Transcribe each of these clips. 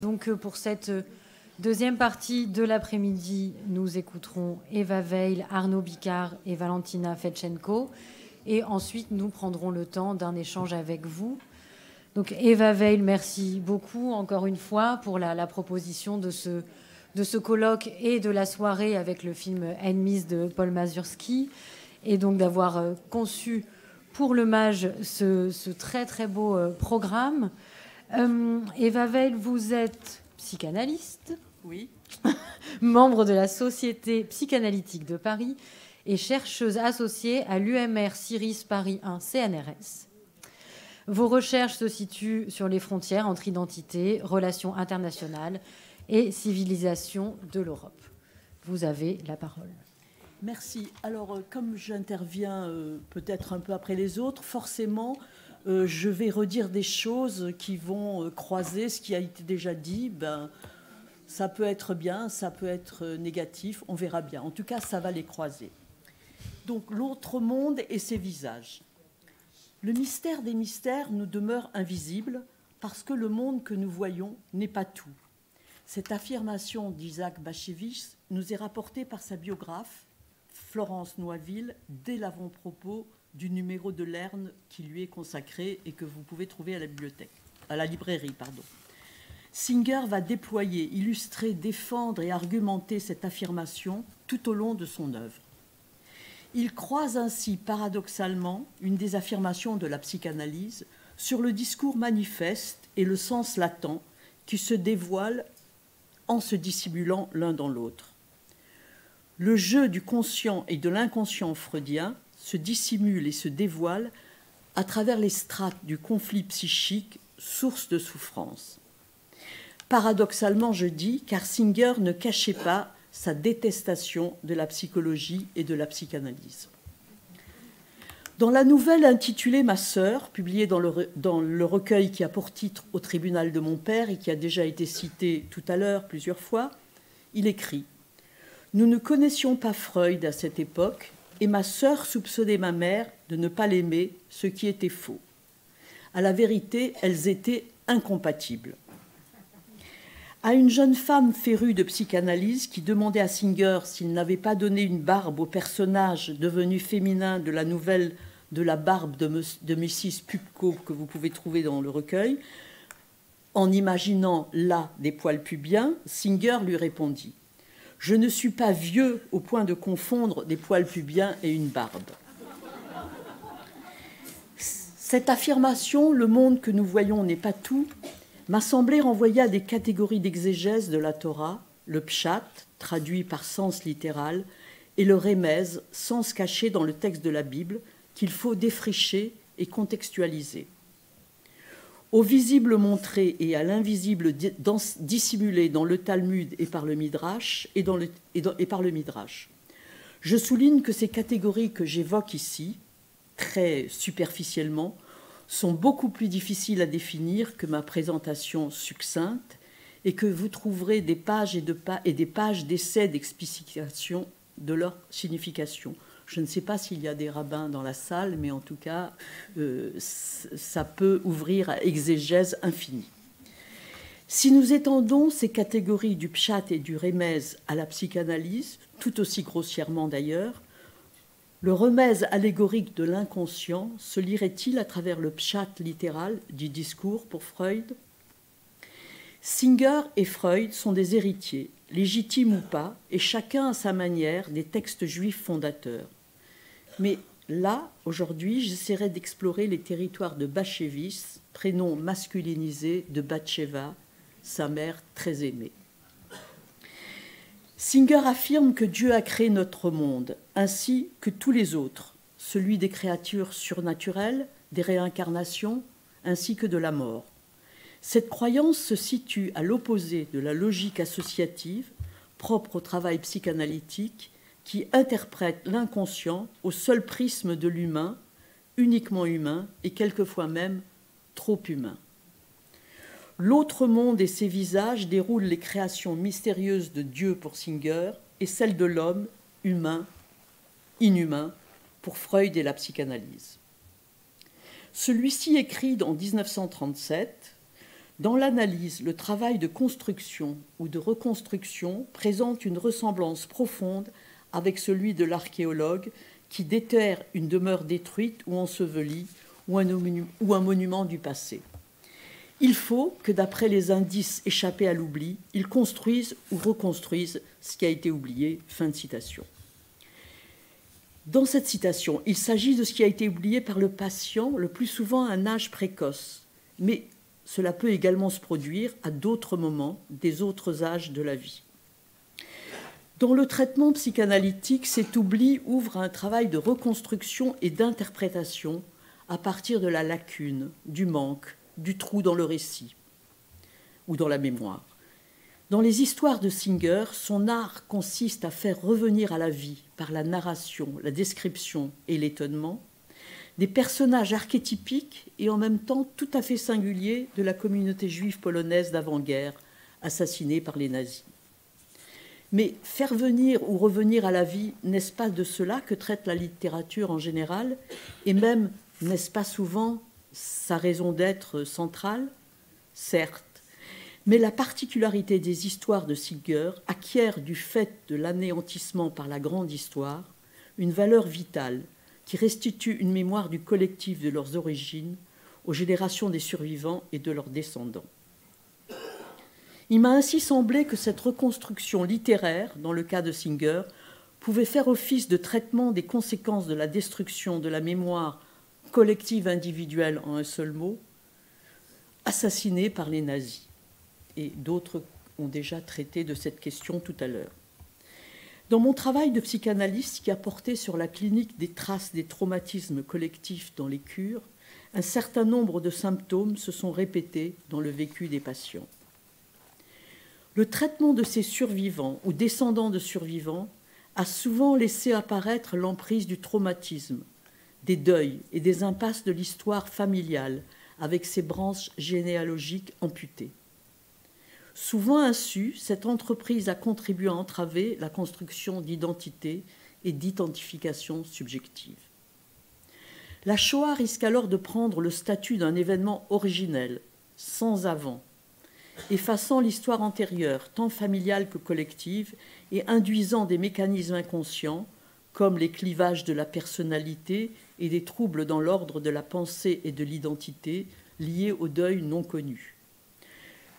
Donc pour cette deuxième partie de l'après-midi, nous écouterons Eva Weil, Arnaud Bicard et Valentina Fedchenko. Et ensuite, nous prendrons le temps d'un échange avec vous. Donc Eva Weil, merci beaucoup encore une fois pour la proposition de ce colloque et de la soirée avec le film Enemies de Paul Mazursky, et donc d'avoir conçu pour le MAJ ce très très beau programme. Eva Weil, vous êtes psychanalyste, oui, membre de la Société psychanalytique de Paris et chercheuse associée à l'UMR Ciris Paris 1 CNRS. Vos recherches se situent sur les frontières entre identité, relations internationales et civilisation de l'Europe. Vous avez la parole. Merci. Alors, comme j'interviens peut-être un peu après les autres, forcément, je vais redire des choses qui vont croiser ce qui a été déjà dit. Ça peut être bien, ça peut être négatif, on verra bien. En tout cas, ça va les croiser. Donc, l'autre monde et ses visages. Le mystère des mystères nous demeure invisible parce que le monde que nous voyons n'est pas tout. Cette affirmation d'Isaac Bashevis nous est rapportée par sa biographe, Florence Noisville, dès l'avant-propos du numéro de Lerne qui lui est consacré et que vous pouvez trouver à la librairie. Singer va déployer, illustrer, défendre et argumenter cette affirmation tout au long de son œuvre. Il croise ainsi paradoxalement une des affirmations de la psychanalyse sur le discours manifeste et le sens latent qui se dévoilent en se dissimulant l'un dans l'autre. Le jeu du conscient et de l'inconscient freudien se dissimule et se dévoile à travers les strates du conflit psychique, source de souffrance. Paradoxalement, je dis, car Singer ne cachait pas sa détestation de la psychologie et de la psychanalyse. Dans la nouvelle intitulée « Ma sœur », publiée dans le recueil qui a pour titre « Au tribunal de mon père » et qui a déjà été cité tout à l'heure plusieurs fois, il écrit « Nous ne connaissions pas Freud à cette époque et ma sœur soupçonnait ma mère de ne pas l'aimer, ce qui était faux. À la vérité, elles étaient incompatibles. » À une jeune femme férue de psychanalyse qui demandait à Singer s'il n'avait pas donné une barbe au personnage devenu féminin de la nouvelle de la barbe de Mrs. Pupko que vous pouvez trouver dans le recueil, en imaginant là des poils pubiens, Singer lui répondit « Je ne suis pas vieux au point de confondre des poils pubiens et une barbe. » Cette affirmation, le monde que nous voyons n'est pas tout, m'a semblé renvoyer à des catégories d'exégèse de la Torah, le pshat, traduit par sens littéral, et le remez, sens caché dans le texte de la Bible, qu'il faut défricher et contextualiser. Au visible montré et à l'invisible dissimulé dans le Talmud et par le Midrash, Je souligne que ces catégories que j'évoque ici, très superficiellement, sont beaucoup plus difficiles à définir que ma présentation succincte et que vous trouverez des pages et des pages d'essais d'explicitation de leur signification. Je ne sais pas s'il y a des rabbins dans la salle, mais en tout cas, ça peut ouvrir à exégèse infinie. Si nous étendons ces catégories du pshat et du remez à la psychanalyse, tout aussi grossièrement d'ailleurs, le remez allégorique de l'inconscient se lirait-il à travers le pshat littéral du discours pour Freud? Singer et Freud sont des héritiers, légitimes ou pas, et chacun à sa manière des textes juifs fondateurs. Mais là, aujourd'hui, j'essaierai d'explorer les territoires de Bashevis, prénom masculinisé de Batsheva, sa mère très aimée. Singer affirme que Dieu a créé notre monde, ainsi que tous les autres, celui des créatures surnaturelles, des réincarnations, ainsi que de la mort. Cette croyance se situe à l'opposé de la logique associative, propre au travail psychanalytique, qui interprète l'inconscient au seul prisme de l'humain, uniquement humain et quelquefois même trop humain. L'autre monde et ses visages déroulent les créations mystérieuses de Dieu pour Singer et celles de l'homme, humain, inhumain, pour Freud et la psychanalyse. Celui-ci écrit en 1937 Dans l'analyse, le travail de construction ou de reconstruction présente une ressemblance profonde avec celui de l'archéologue qui déterre une demeure détruite ou ensevelie ou un monument du passé. Il faut que, d'après les indices échappés à l'oubli, ils construisent ou reconstruisent ce qui a été oublié. » Fin de citation. Dans cette citation, il s'agit de ce qui a été oublié par le patient, le plus souvent à un âge précoce, mais cela peut également se produire à d'autres moments, des autres âges de la vie. Dans le traitement psychanalytique, cet oubli ouvre un travail de reconstruction et d'interprétation à partir de la lacune, du manque, du trou dans le récit ou dans la mémoire. Dans les histoires de Singer, son art consiste à faire revenir à la vie, par la narration, la description et l'étonnement, des personnages archétypiques et en même temps tout à fait singuliers de la communauté juive polonaise d'avant-guerre, assassinée par les nazis. Mais faire venir ou revenir à la vie, n'est-ce pas de cela que traite la littérature en général, et même, n'est-ce pas souvent sa raison d'être centrale? Certes, mais la particularité des histoires de Singer acquiert du fait de l'anéantissement par la grande histoire une valeur vitale qui restitue une mémoire du collectif de leurs origines aux générations des survivants et de leurs descendants. Il m'a ainsi semblé que cette reconstruction littéraire, dans le cas de Singer, pouvait faire office de traitement des conséquences de la destruction de la mémoire collective individuelle en un seul mot, assassinée par les nazis. Et d'autres ont déjà traité de cette question tout à l'heure. Dans mon travail de psychanalyste qui a porté sur la clinique des traces des traumatismes collectifs dans les cures, un certain nombre de symptômes se sont répétés dans le vécu des patients. Le traitement de ces survivants ou descendants de survivants a souvent laissé apparaître l'emprise du traumatisme, des deuils et des impasses de l'histoire familiale avec ses branches généalogiques amputées. Souvent insu, cette entreprise a contribué à entraver la construction d'identité et d'identification subjective. La Shoah risque alors de prendre le statut d'un événement originel, sans avant, effaçant l'histoire antérieure, tant familiale que collective, et induisant des mécanismes inconscients, comme les clivages de la personnalité et des troubles dans l'ordre de la pensée et de l'identité liés au deuil non connu.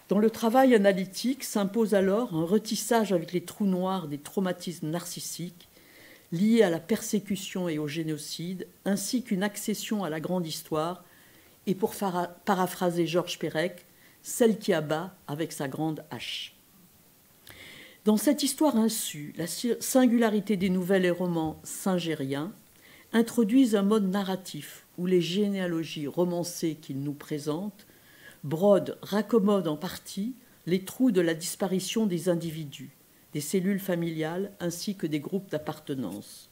Dans le travail analytique s'impose alors un retissage avec les trous noirs des traumatismes narcissiques liés à la persécution et au génocide, ainsi qu'une accession à la grande histoire, et pour paraphraser Georges Perec, celle qui abat avec sa grande hache. Dans cette histoire insu, la singularité des nouvelles et romans singériens introduisent un mode narratif où les généalogies romancées qu'ils nous présentent brodent, raccommodent en partie les trous de la disparition des individus, des cellules familiales ainsi que des groupes d'appartenance.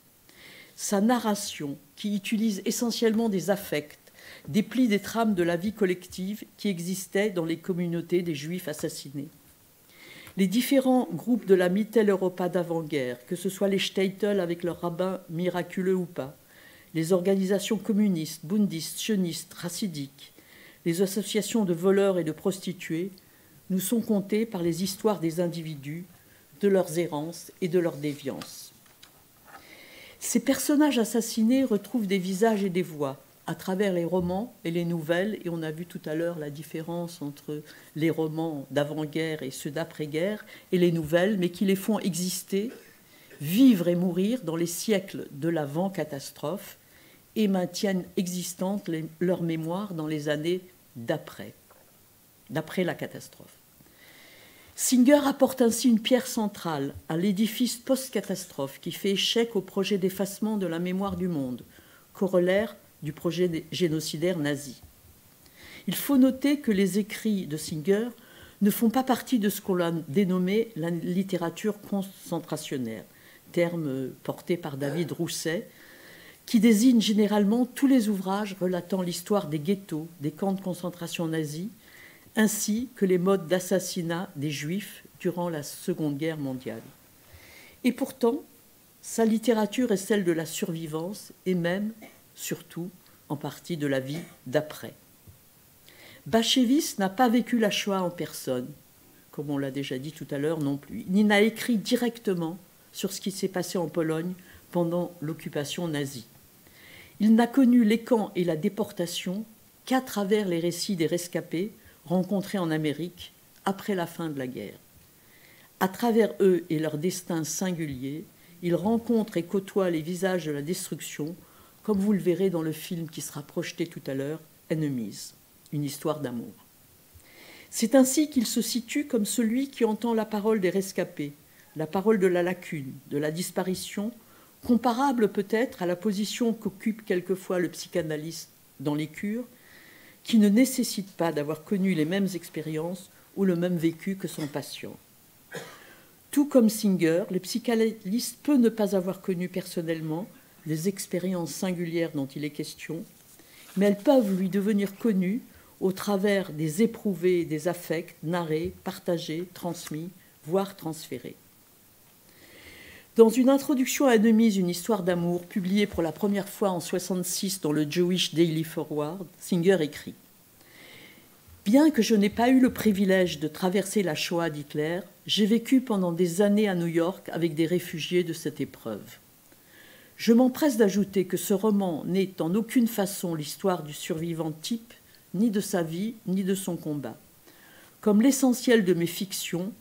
Sa narration, qui utilise essentiellement des affects, déplie des trames de la vie collective qui existaient dans les communautés des Juifs assassinés. Les différents groupes de la Mitteleuropa d'avant-guerre, que ce soit les Shtetl avec leurs rabbins miraculeux ou pas, les organisations communistes, bundistes, sionistes, chassidiques, les associations de voleurs et de prostituées, nous sont comptés par les histoires des individus, de leurs errances et de leurs déviances. Ces personnages assassinés retrouvent des visages et des voix à travers les romans et les nouvelles, et on a vu tout à l'heure la différence entre les romans d'avant-guerre et ceux d'après-guerre, et les nouvelles, mais qui les font exister, vivre et mourir dans les siècles de l'avant-catastrophe, et maintiennent existantes leur mémoire dans les années d'après la catastrophe. Singer apporte ainsi une pierre centrale à l'édifice post-catastrophe qui fait échec au projet d'effacement de la mémoire du monde, corollaire du projet génocidaire nazi. Il faut noter que les écrits de Singer ne font pas partie de ce qu'on a dénommé la littérature concentrationnaire, terme porté par David Rousset, qui désigne généralement tous les ouvrages relatant l'histoire des ghettos, des camps de concentration nazis, ainsi que les modes d'assassinat des Juifs durant la Seconde Guerre mondiale. Et pourtant, sa littérature est celle de la survivance et même, surtout, en partie de la vie d'après. Bashevitz n'a pas vécu la Shoah en personne, comme on l'a déjà dit tout à l'heure non plus, ni n'a écrit directement sur ce qui s'est passé en Pologne pendant l'occupation nazie. Il n'a connu les camps et la déportation qu'à travers les récits des rescapés rencontrés en Amérique après la fin de la guerre. À travers eux et leur destin singulier, il rencontre et côtoie les visages de la destruction, comme vous le verrez dans le film qui sera projeté tout à l'heure, Enemies, une histoire d'amour. C'est ainsi qu'il se situe comme celui qui entend la parole des rescapés, la parole de la lacune, de la disparition, comparable peut-être à la position qu'occupe quelquefois le psychanalyste dans les cures, qui ne nécessite pas d'avoir connu les mêmes expériences ou le même vécu que son patient. Tout comme Singer, le psychanalyste peut ne pas avoir connu personnellement les expériences singulières dont il est question, mais elles peuvent lui devenir connues au travers des éprouvés et des affects narrés, partagés, transmis, voire transférés. Dans une introduction à Enemies, une histoire d'amour, publiée pour la première fois en 1966 dans le Jewish Daily Forward, Singer écrit « Bien que je n'ai pas eu le privilège de traverser la Shoah d'Hitler, j'ai vécu pendant des années à New York avec des réfugiés de cette épreuve. Je m'empresse d'ajouter que ce roman n'est en aucune façon l'histoire du survivant type, ni de sa vie, ni de son combat. Comme l'essentiel de mes fictions,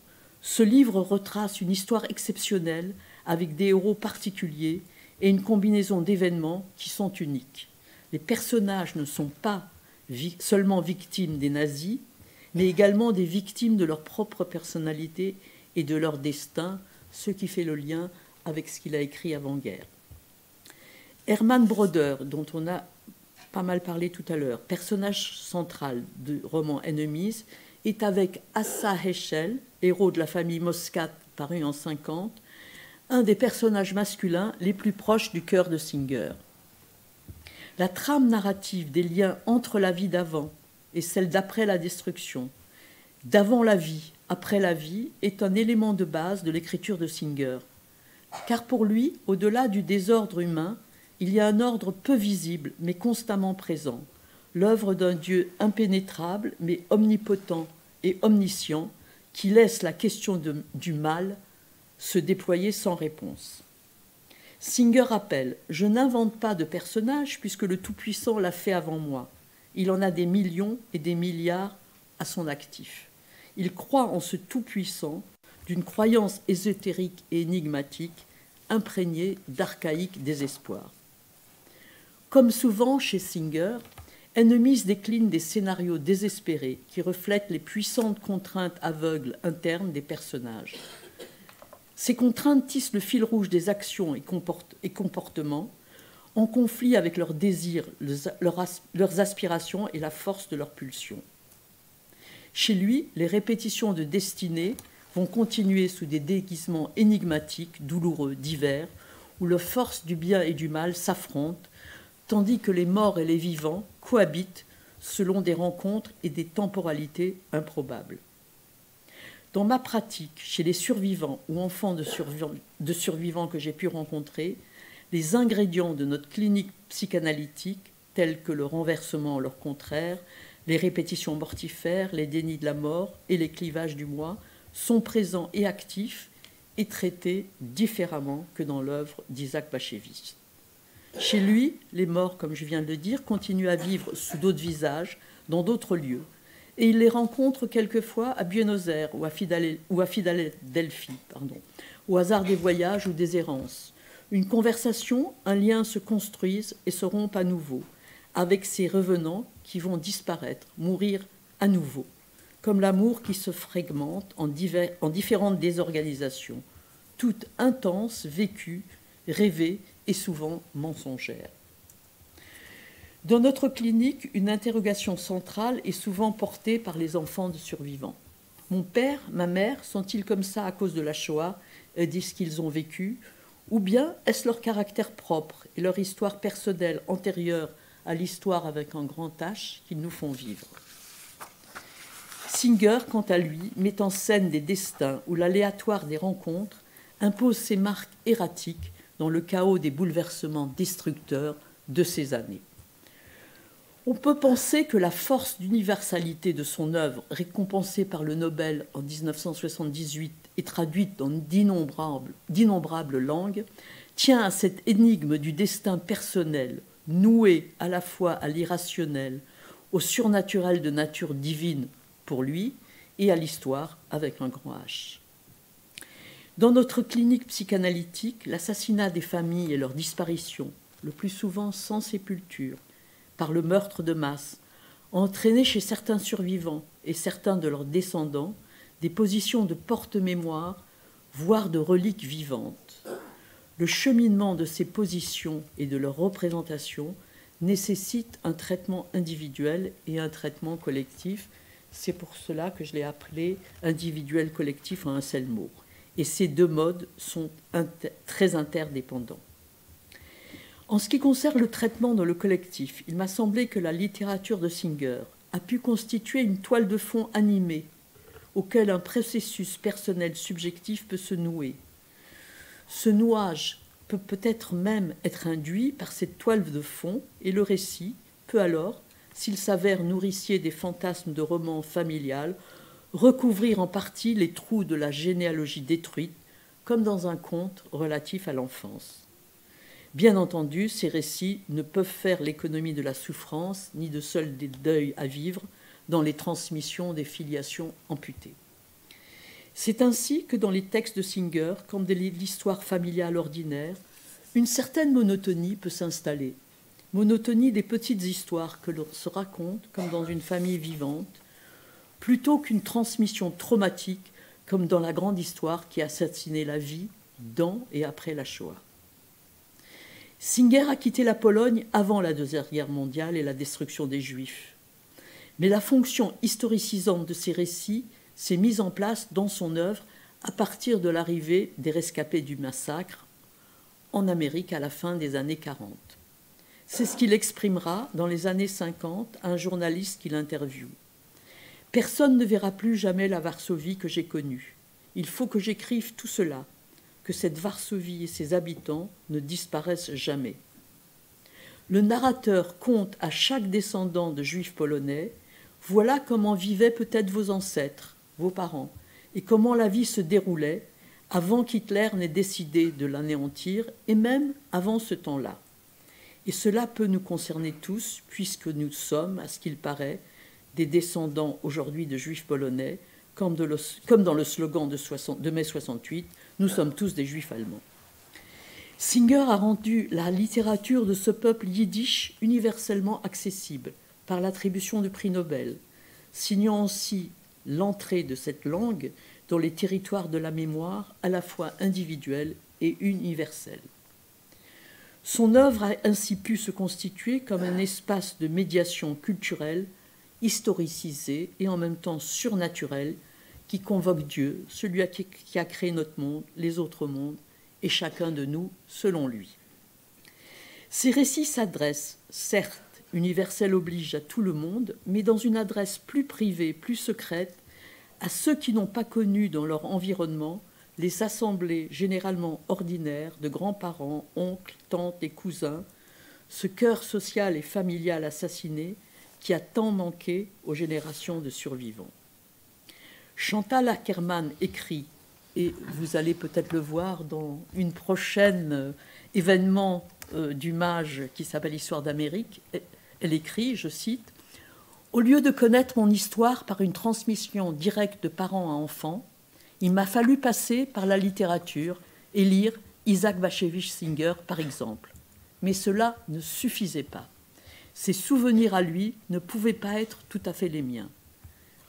ce livre retrace une histoire exceptionnelle avec des héros particuliers et une combinaison d'événements qui sont uniques. Les personnages ne sont pas seulement victimes des nazis, mais également des victimes de leur propre personnalité et de leur destin, ce qui fait le lien avec ce qu'il a écrit avant-guerre. Hermann Broder, dont on a pas mal parlé tout à l'heure, personnage central du roman Enemies, est avec Asa Heschel, héros de la famille Moscat paru en 1950, un des personnages masculins les plus proches du cœur de Singer. La trame narrative des liens entre la vie d'avant et celle d'après la destruction, d'avant la vie, après la vie, est un élément de base de l'écriture de Singer. Car pour lui, au-delà du désordre humain, il y a un ordre peu visible mais constamment présent, l'œuvre d'un Dieu impénétrable mais omnipotent et omniscient qui laisse la question du mal se déployer sans réponse. Singer rappelle « Je n'invente pas de personnage puisque le Tout-Puissant l'a fait avant moi. Il en a des millions et des milliards à son actif. Il croit en ce Tout-Puissant d'une croyance ésotérique et énigmatique, imprégnée d'archaïque désespoir. » Comme souvent chez Singer, Enemies décline des scénarios désespérés qui reflètent les puissantes contraintes aveugles internes des personnages. Ces contraintes tissent le fil rouge des actions et comportements, en conflit avec leurs désirs, leurs aspirations et la force de leurs pulsions. Chez lui, les répétitions de destinée vont continuer sous des déguisements énigmatiques, douloureux, divers, où les forces du bien et du mal s'affrontent, tandis que les morts et les vivants cohabitent selon des rencontres et des temporalités improbables. Dans ma pratique, chez les survivants ou enfants de survivants que j'ai pu rencontrer, les ingrédients de notre clinique psychanalytique, tels que le renversement en leur contraire, les répétitions mortifères, les dénis de la mort et les clivages du moi, sont présents et actifs et traités différemment que dans l'œuvre d'Isaac Bashevitz. Chez lui, les morts, comme je viens de le dire, continuent à vivre sous d'autres visages, dans d'autres lieux, et il les rencontre quelquefois à Buenos Aires ou à Philadelphie, au hasard des voyages ou des errances. Une conversation, un lien se construisent et se rompent à nouveau, avec ces revenants qui vont disparaître, mourir à nouveau, comme l'amour qui se fragmente en différentes désorganisations, toutes intenses, vécues, rêvées et souvent mensongères. Dans notre clinique, une interrogation centrale est souvent portée par les enfants de survivants. Mon père, ma mère, sont-ils comme ça à cause de la Shoah et de ce qu'ils ont vécu, ou bien est-ce leur caractère propre et leur histoire personnelle antérieure à l'histoire avec un grand H qu'ils nous font vivre? Singer, quant à lui, met en scène des destins où l'aléatoire des rencontres impose ses marques erratiques dans le chaos des bouleversements destructeurs de ces années. On peut penser que la force d'universalité de son œuvre, récompensée par le Nobel en 1978 et traduite dans d'innombrables langues, tient à cette énigme du destin personnel, noué à la fois à l'irrationnel, au surnaturel de nature divine pour lui et à l'histoire avec un grand H. Dans notre clinique psychanalytique, l'assassinat des familles et leur disparition, le plus souvent sans sépulture, par le meurtre de masse, a entraîné chez certains survivants et certains de leurs descendants des positions de porte-mémoire, voire de reliques vivantes. Le cheminement de ces positions et de leur représentation nécessite un traitement individuel et un traitement collectif. C'est pour cela que je l'ai appelé individuel collectif en un seul mot. Et ces deux modes sont très interdépendants. En ce qui concerne le traitement dans le collectif, il m'a semblé que la littérature de Singer a pu constituer une toile de fond animée auquel un processus personnel subjectif peut se nouer. Ce nouage peut peut-être même être induit par cette toile de fond et le récit peut alors, s'il s'avère nourricier des fantasmes de romans familial, recouvrir en partie les trous de la généalogie détruite, comme dans un conte relatif à l'enfance. Bien entendu, ces récits ne peuvent faire l'économie de la souffrance ni de seuls des deuils à vivre dans les transmissions des filiations amputées. C'est ainsi que dans les textes de Singer, comme dans l'histoire familiale ordinaire, une certaine monotonie peut s'installer. Monotonie des petites histoires que l'on se raconte comme dans une famille vivante, plutôt qu'une transmission traumatique comme dans la grande histoire qui a assassiné la vie dans et après la Shoah. Singer a quitté la Pologne avant la Deuxième Guerre mondiale et la destruction des Juifs. Mais la fonction historicisante de ces récits s'est mise en place dans son œuvre à partir de l'arrivée des rescapés du massacre en Amérique à la fin des années 40. C'est ce qu'il exprimera dans les années 50 à un journaliste qu'il interviewe. « Personne ne verra plus jamais la Varsovie que j'ai connue. Il faut que j'écrive tout cela, que cette Varsovie et ses habitants ne disparaissent jamais. » Le narrateur conte à chaque descendant de juifs polonais « Voilà comment vivaient peut-être vos ancêtres, vos parents, et comment la vie se déroulait avant qu'Hitler n'ait décidé de l'anéantir, et même avant ce temps-là. Et cela peut nous concerner tous, puisque nous sommes, à ce qu'il paraît, des descendants aujourd'hui de juifs polonais, comme dans le slogan de mai 68, nous sommes tous des juifs allemands. Singer a rendu la littérature de ce peuple yiddish universellement accessible par l'attribution du prix Nobel, signant ainsi l'entrée de cette langue dans les territoires de la mémoire à la fois individuelle et universelle. Son œuvre a ainsi pu se constituer comme un espace de médiation culturelle, historicisé et en même temps surnaturel, qui convoque Dieu, celui qui a créé notre monde, les autres mondes, et chacun de nous selon lui. Ces récits s'adressent, certes, universel oblige à tout le monde, mais dans une adresse plus privée, plus secrète, à ceux qui n'ont pas connu dans leur environnement les assemblées généralement ordinaires de grands-parents, oncles, tantes et cousins, ce cœur social et familial assassiné qui a tant manqué aux générations de survivants. Chantal Akerman écrit, et vous allez peut-être le voir dans une prochaine événement du MAGE qui s'appelle Histoire d'Amérique, elle écrit, je cite, « Au lieu de connaître mon histoire par une transmission directe de parents à enfants, il m'a fallu passer par la littérature et lire Isaac Bashevis Singer, par exemple. Mais cela ne suffisait pas. Ses souvenirs à lui ne pouvaient pas être tout à fait les miens.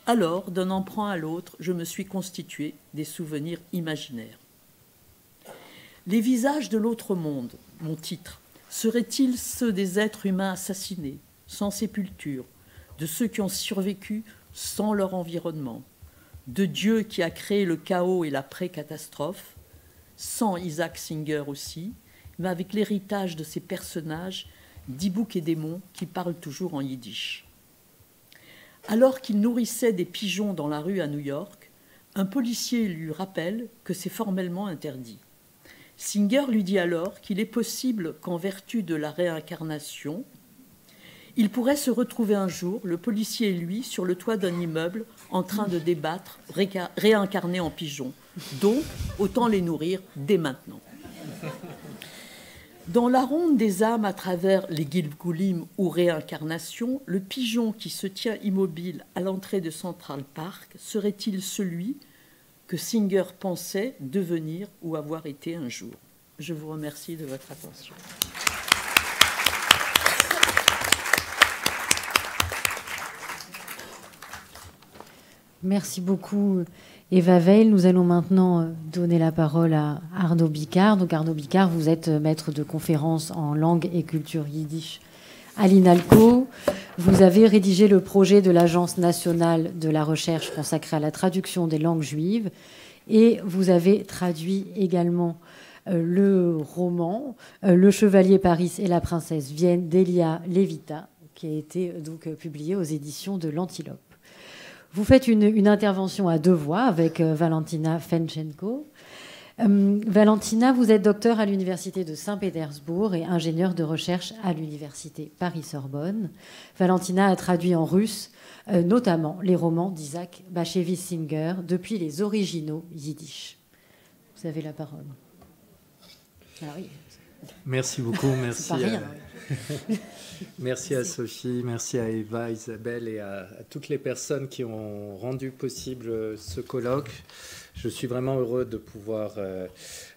Alors, d'un emprunt à l'autre, je me suis constitué des souvenirs imaginaires. Les visages de l'autre monde, mon titre, seraient-ils ceux des êtres humains assassinés, sans sépulture, de ceux qui ont survécu sans leur environnement, de Dieu qui a créé le chaos et la pré-catastrophe, sans Isaac Singer aussi, mais avec l'héritage de ces personnages, d'Ibouk et Démon, qui parlent toujours en yiddish. Alors qu'il nourrissait des pigeons dans la rue à New York, un policier lui rappelle que c'est formellement interdit. Singer lui dit alors qu'il est possible qu'en vertu de la réincarnation, Il pourrait se retrouver un jour, le policier et lui, sur le toit d'un immeuble, en train de débattre, réincarnés en pigeons. Donc, autant les nourrir dès maintenant. Dans la ronde des âmes à travers les Gilgoulim ou réincarnations, le pigeon qui se tient immobile à l'entrée de Central Park serait-il celui que Singer pensait devenir ou avoir été un jour? Je vous remercie de votre attention. Merci beaucoup, Eva Veil. Nous allons maintenant donner la parole à Arnaud Bicard. Donc, Arnaud Bicard, vous êtes maître de conférences en langue et culture yiddish à l'INALCO. Vous avez rédigé le projet de l'Agence nationale de la recherche consacrée à la traduction des langues juives et vous avez traduit également le roman Le Chevalier Paris et la Princesse Vienne d'Elia Levita, qui a été donc publié aux éditions de l'Antilope. Vous faites une intervention à deux voix avec Valentina Fenchenko. Valentina, vous êtes docteur à l'Université de Saint-Pétersbourg et ingénieure de recherche à l'Université Paris-Sorbonne. Valentina a traduit en russe notamment les romans d'Isaac Bashevis Singer depuis les originaux yiddish. Vous avez la parole. Ah oui. Merci beaucoup, merci. C'est pas rien, oui. Merci à Sophie, merci à Eva, Isabelle et à toutes les personnes qui ont rendu possible ce colloque. Je suis vraiment heureux de pouvoir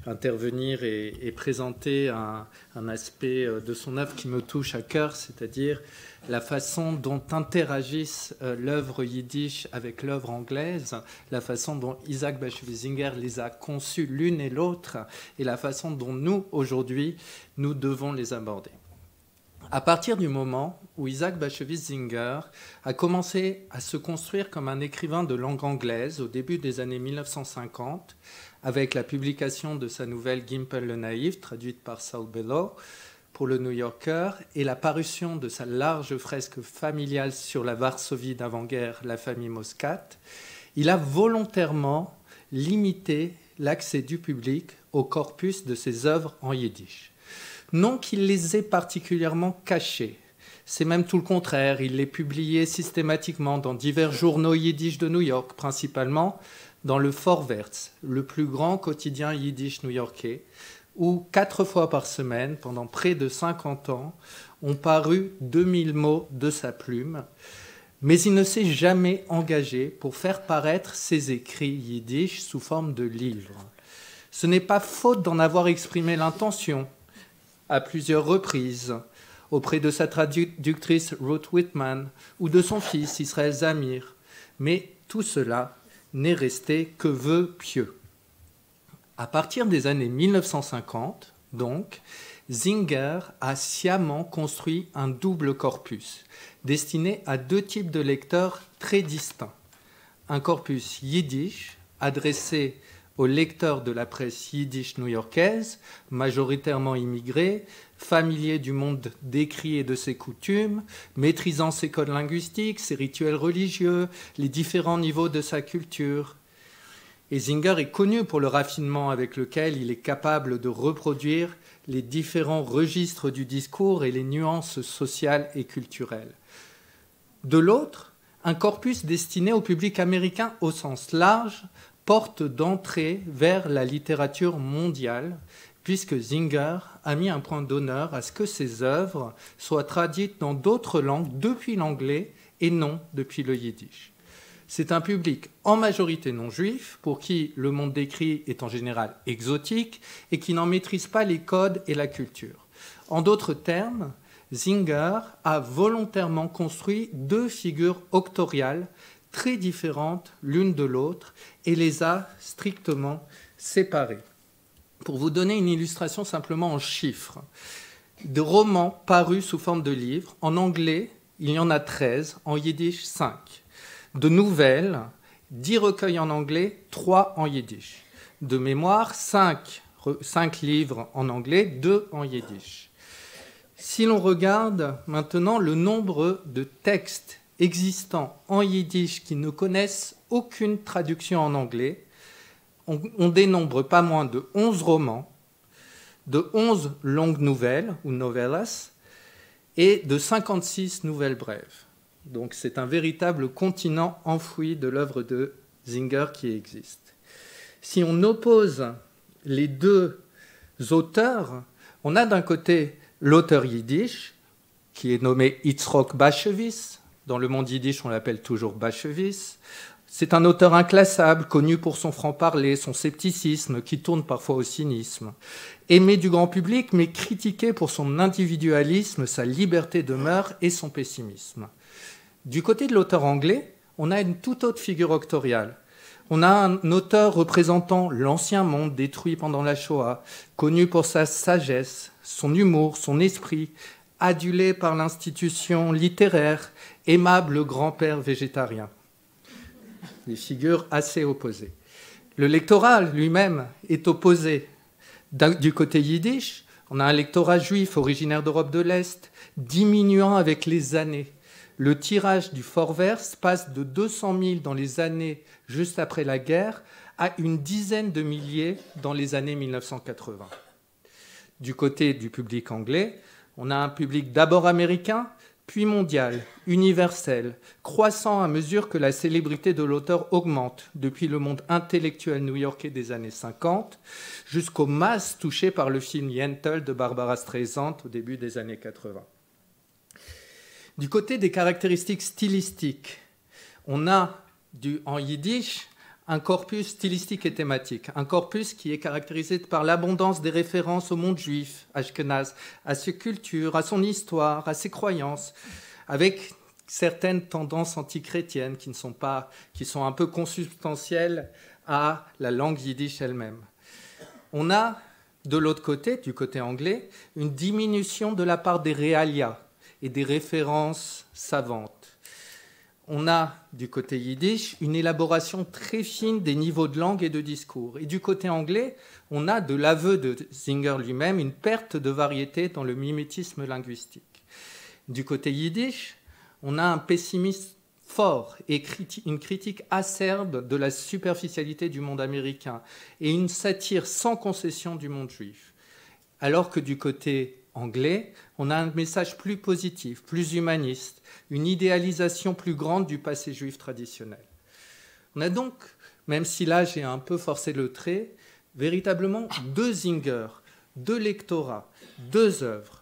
intervenir et présenter un aspect de son œuvre qui me touche à cœur, c'est-à-dire la façon dont interagissent l'œuvre yiddish avec l'œuvre anglaise, la façon dont Isaac Bashevis Singer les a conçues l'une et l'autre, et la façon dont nous, aujourd'hui, nous devons les aborder. À partir du moment où Isaac Bashevis Singer a commencé à se construire comme un écrivain de langue anglaise au début des années 1950, avec la publication de sa nouvelle Gimpel le Naïf, traduite par Saul Bellow pour le New Yorker, et la parution de sa large fresque familiale sur la Varsovie d'avant-guerre, la famille Moscat, il a volontairement limité l'accès du public au corpus de ses œuvres en yiddish. Non qu'il les ait particulièrement cachés. C'est même tout le contraire. Il les publiait systématiquement dans divers journaux yiddish de New York, principalement dans le Vorwärts, le plus grand quotidien yiddish new-yorkais, où 4 fois par semaine, pendant près de 50 ans, ont paru 2000 mots de sa plume. Mais il ne s'est jamais engagé pour faire paraître ses écrits yiddish sous forme de livres. Ce n'est pas faute d'en avoir exprimé l'intention à plusieurs reprises auprès de sa traductrice Ruth Whitman ou de son fils Israël Zamir. Mais tout cela n'est resté que vœu pieux. À partir des années 1950, donc, Singer a sciemment construit un double corpus destiné à deux types de lecteurs très distincts. Un corpus yiddish adressé aux lecteurs de la presse yiddish new-yorkaise, majoritairement immigrés, familiers du monde d'écrit et de ses coutumes, maîtrisant ses codes linguistiques, ses rituels religieux, les différents niveaux de sa culture. Et Singer est connu pour le raffinement avec lequel il est capable de reproduire les différents registres du discours et les nuances sociales et culturelles. De l'autre, un corpus destiné au public américain au sens large, porte d'entrée vers la littérature mondiale, puisque Singer a mis un point d'honneur à ce que ses œuvres soient traduites dans d'autres langues depuis l'anglais et non depuis le yiddish. C'est un public en majorité non juif, pour qui le monde d'écrit est en général exotique et qui n'en maîtrise pas les codes et la culture. En d'autres termes, Singer a volontairement construit deux figures octoriales très différentes l'une de l'autre et les a strictement séparées. Pour vous donner une illustration simplement en chiffres, de romans parus sous forme de livres, en anglais, il y en a 13, en yiddish 5. De nouvelles, 10 recueils en anglais, 3 en yiddish. De mémoire, 5 livres en anglais, 2 en yiddish. Si l'on regarde maintenant le nombre de textes existants en yiddish qui ne connaissent aucune traduction en anglais, on dénombre pas moins de 11 romans, de 11 longues nouvelles ou novellas, et de 56 nouvelles brèves. Donc c'est un véritable continent enfoui de l'œuvre de Singer qui existe. Si on oppose les deux auteurs, on a d'un côté l'auteur yiddish, qui est nommé Yitzhak Bashevis. Dans le monde yiddish, on l'appelle toujours Bashevis. C'est un auteur inclassable, connu pour son franc-parler, son scepticisme, qui tourne parfois au cynisme. Aimé du grand public, mais critiqué pour son individualisme, sa liberté de mœurs et son pessimisme. Du côté de l'auteur anglais, on a une toute autre figure auctoriale. On a un auteur représentant l'ancien monde détruit pendant la Shoah, connu pour sa sagesse, son humour, son esprit, adulé par l'institution littéraire, aimable grand-père végétarien. Des figures assez opposées. Le lectorat lui-même est opposé. Du côté yiddish, on a un lectorat juif originaire d'Europe de l'Est, diminuant avec les années. Le tirage du Vorwärts passe de 200 000 dans les années juste après la guerre à une dizaine de milliers dans les années 1980. Du côté du public anglais, on a un public d'abord américain, puis mondial, universel, croissant à mesure que la célébrité de l'auteur augmente, depuis le monde intellectuel new-yorkais des années 50 jusqu'aux masses touchées par le film Yentl de Barbara Streisand au début des années 80. Du côté des caractéristiques stylistiques, on a en yiddish un corpus stylistique et thématique, un corpus qui est caractérisé par l'abondance des références au monde juif, ashkénaze, à ses cultures, à son histoire, à ses croyances, avec certaines tendances antichrétiennes qui sont un peu consubstantielles à la langue yiddish elle-même. On a, de l'autre côté, du côté anglais, une diminution de la part des réalia et des références savantes. On a, du côté yiddish, une élaboration très fine des niveaux de langue et de discours. Et du côté anglais, on a, de l'aveu de Singer lui-même, une perte de variété dans le mimétisme linguistique. Du côté yiddish, on a un pessimisme fort et une critique acerbe de la superficialité du monde américain et une satire sans concession du monde juif. Alors que du côté anglais, on a un message plus positif, plus humaniste, une idéalisation plus grande du passé juif traditionnel. On a donc, même si là j'ai un peu forcé le trait, véritablement deux Singer, deux lectorats, deux œuvres.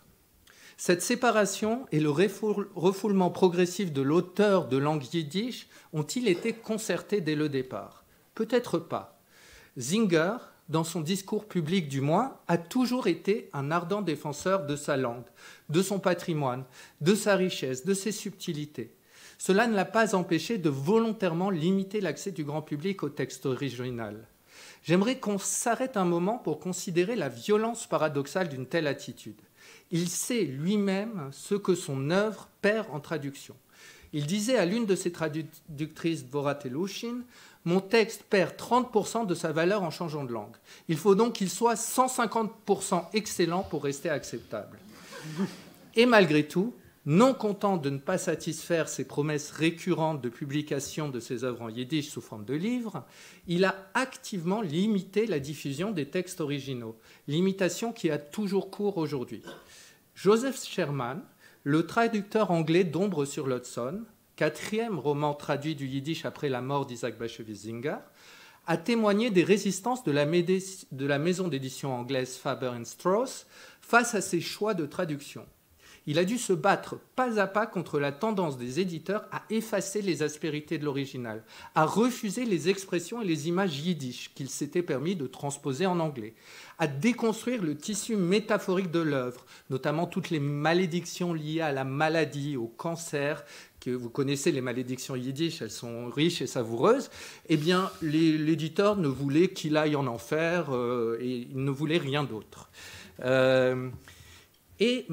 Cette séparation et le refoulement progressif de l'auteur de langue yiddish ont-ils été concertés dès le départ? Peut-être pas. Singer, dans son discours public du moins, a toujours été un ardent défenseur de sa langue, de son patrimoine, de sa richesse, de ses subtilités. Cela ne l'a pas empêché de volontairement limiter l'accès du grand public au texte original. J'aimerais qu'on s'arrête un moment pour considérer la violence paradoxale d'une telle attitude. Il sait lui-même ce que son œuvre perd en traduction. Il disait à l'une de ses traductrices, Dvorah Telushin, « Mon texte perd 30% de sa valeur en changeant de langue. Il faut donc qu'il soit 150% excellent pour rester acceptable. » Et malgré tout, non content de ne pas satisfaire ses promesses récurrentes de publication de ses œuvres en yiddish sous forme de livres, il a activement limité la diffusion des textes originaux, limitation qui a toujours cours aujourd'hui. Joseph Sherman, le traducteur anglais d'Ombre sur l'Hudson, 4e roman traduit du yiddish après la mort d'Isaac Bashevis Singer, a témoigné des résistances de la maison d'édition anglaise Faber & Strauss face à ses choix de traduction. Il a dû se battre pas à pas contre la tendance des éditeurs à effacer les aspérités de l'original, à refuser les expressions et les images yiddish qu'il s'était permis de transposer en anglais, à déconstruire le tissu métaphorique de l'œuvre, notamment toutes les malédictions liées à la maladie, au cancer, que vous connaissez les malédictions yiddish, elles sont riches et savoureuses. Eh bien, l'éditeur ne voulait qu'il aille en enfer et il ne voulait rien d'autre. Et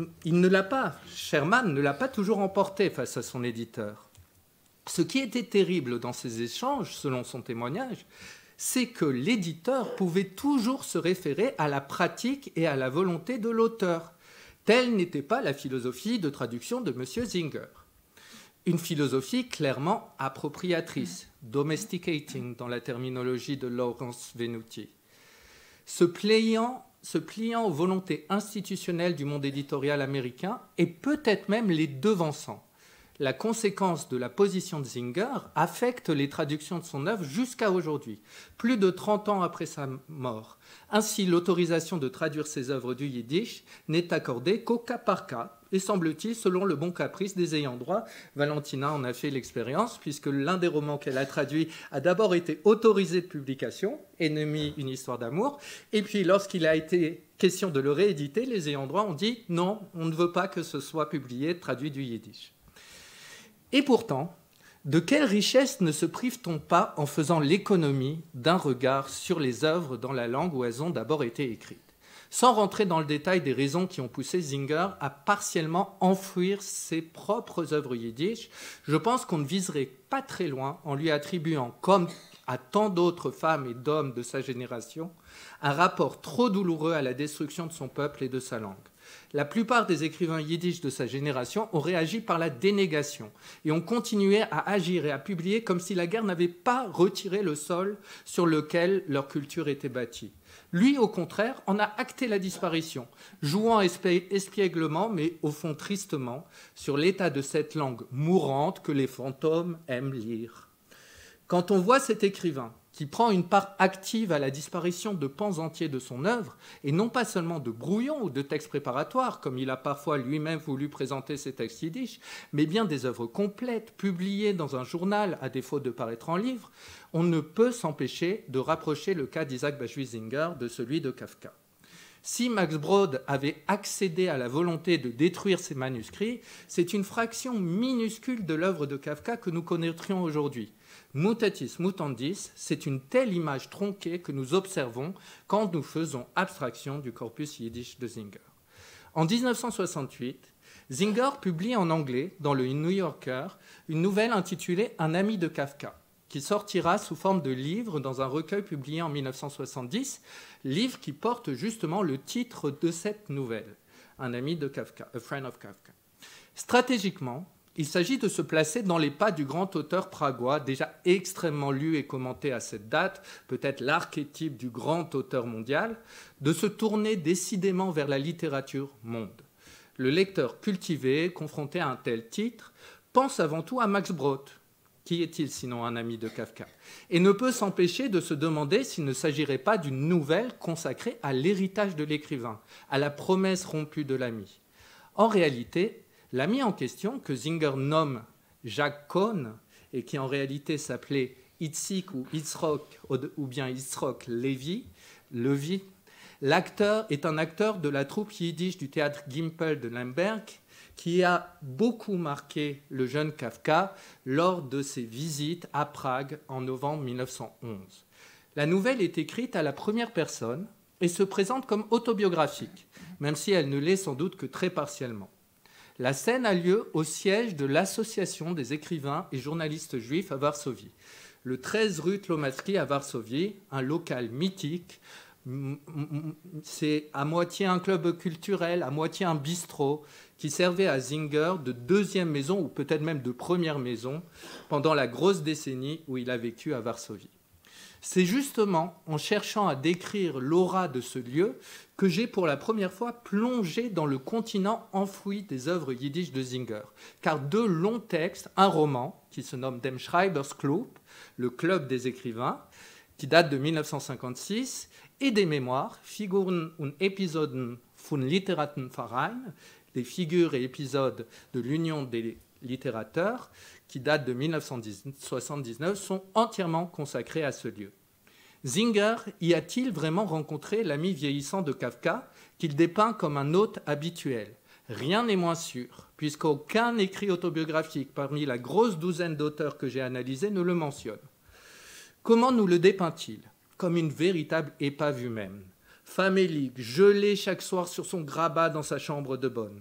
Sherman ne l'a pas toujours emporté face à son éditeur. Ce qui était terrible dans ces échanges, selon son témoignage, c'est que l'éditeur pouvait toujours se référer à la pratique et à la volonté de l'auteur. Telle n'était pas la philosophie de traduction de M. Singer. Une philosophie clairement appropriatrice, domesticating dans la terminologie de Laurence Venuti. Se pliant se pliant aux volontés institutionnelles du monde éditorial américain et peut-être même les devançant. La conséquence de la position de Singer affecte les traductions de son œuvre jusqu'à aujourd'hui, plus de 30 ans après sa mort. Ainsi, l'autorisation de traduire ses œuvres du yiddish n'est accordée qu'au cas par cas, et semble-t-il selon le bon caprice des ayants droit. Valentina en a fait l'expérience, puisque l'un des romans qu'elle a traduit a d'abord été autorisé de publication, Ennemi, une histoire d'amour, et puis lorsqu'il a été question de le rééditer, les ayants droit ont dit non, on ne veut pas que ce soit publié, traduit du yiddish. Et pourtant, de quelle richesse ne se prive-t-on pas en faisant l'économie d'un regard sur les œuvres dans la langue où elles ont d'abord été écrites? Sans rentrer dans le détail des raisons qui ont poussé Singer à partiellement enfouir ses propres œuvres yiddish, je pense qu'on ne viserait pas très loin en lui attribuant, comme à tant d'autres femmes et d'hommes de sa génération, un rapport trop douloureux à la destruction de son peuple et de sa langue. La plupart des écrivains yiddish de sa génération ont réagi par la dénégation et ont continué à agir et à publier comme si la guerre n'avait pas retiré le sol sur lequel leur culture était bâtie. Lui, au contraire, en a acté la disparition, jouant espièglement, mais au fond tristement, sur l'état de cette langue mourante que les fantômes aiment lire. Quand on voit cet écrivain qui prend une part active à la disparition de pans entiers de son œuvre, et non pas seulement de brouillons ou de textes préparatoires, comme il a parfois lui-même voulu présenter ses textes yiddish, mais bien des œuvres complètes, publiées dans un journal, à défaut de paraître en livre, on ne peut s'empêcher de rapprocher le cas d'Isaac Bashevis Singer de celui de Kafka. Si Max Brod avait accédé à la volonté de détruire ses manuscrits, c'est une fraction minuscule de l'œuvre de Kafka que nous connaîtrions aujourd'hui. Mutatis mutandis, c'est une telle image tronquée que nous observons quand nous faisons abstraction du corpus yiddish de Singer. En 1968, Singer publie en anglais, dans le New Yorker, une nouvelle intitulée « Un ami de Kafka », qui sortira sous forme de livre dans un recueil publié en 1970, livre qui porte justement le titre de cette nouvelle, Un ami de Kafka, A Friend of Kafka. Stratégiquement, il s'agit de se placer dans les pas du grand auteur pragois, déjà extrêmement lu et commenté à cette date, peut-être l'archétype du grand auteur mondial, de se tourner décidément vers la littérature monde. Le lecteur cultivé, confronté à un tel titre, pense avant tout à Max Brod. Qui est-il sinon un ami de Kafka? Et ne peut s'empêcher de se demander s'il ne s'agirait pas d'une nouvelle consacrée à l'héritage de l'écrivain, à la promesse rompue de l'ami. En réalité, l'ami en question, que Singer nomme Jacques Cohn, et qui en réalité s'appelait Itzik ou Itzrock, ou bien Itzrock Levy, l'acteur est un acteur de la troupe yiddish du théâtre Gimpel de Lemberg, qui a beaucoup marqué le jeune Kafka lors de ses visites à Prague en novembre 1911. La nouvelle est écrite à la première personne et se présente comme autobiographique, même si elle ne l'est sans doute que très partiellement. La scène a lieu au siège de l'Association des écrivains et journalistes juifs à Varsovie, le 13 rue Tlomatsky à Varsovie, un local mythique. C'est à moitié un club culturel, à moitié un bistrot, qui servait à Singer de deuxième maison, ou peut-être même de première maison, pendant la grosse décennie où il a vécu à Varsovie. C'est justement en cherchant à décrire l'aura de ce lieu que j'ai pour la première fois plongé dans le continent enfoui des œuvres yiddish de Singer. Car deux longs textes, un roman qui se nomme Dem Schreibers Club, le club des écrivains, qui date de 1956, et des mémoires, Figuren und Episoden von Literatenverein, des figures et épisodes de l'Union des littérateurs, qui datent de 1979, sont entièrement consacrés à ce lieu. Singer y a-t-il vraiment rencontré l'ami vieillissant de Kafka, qu'il dépeint comme un hôte habituel? Rien n'est moins sûr, puisqu'aucun écrit autobiographique parmi la grosse douzaine d'auteurs que j'ai analysés ne le mentionne. Comment nous le dépeint-il? Comme une véritable épave humaine. Famélique, gelé chaque soir sur son grabat dans sa chambre de bonne.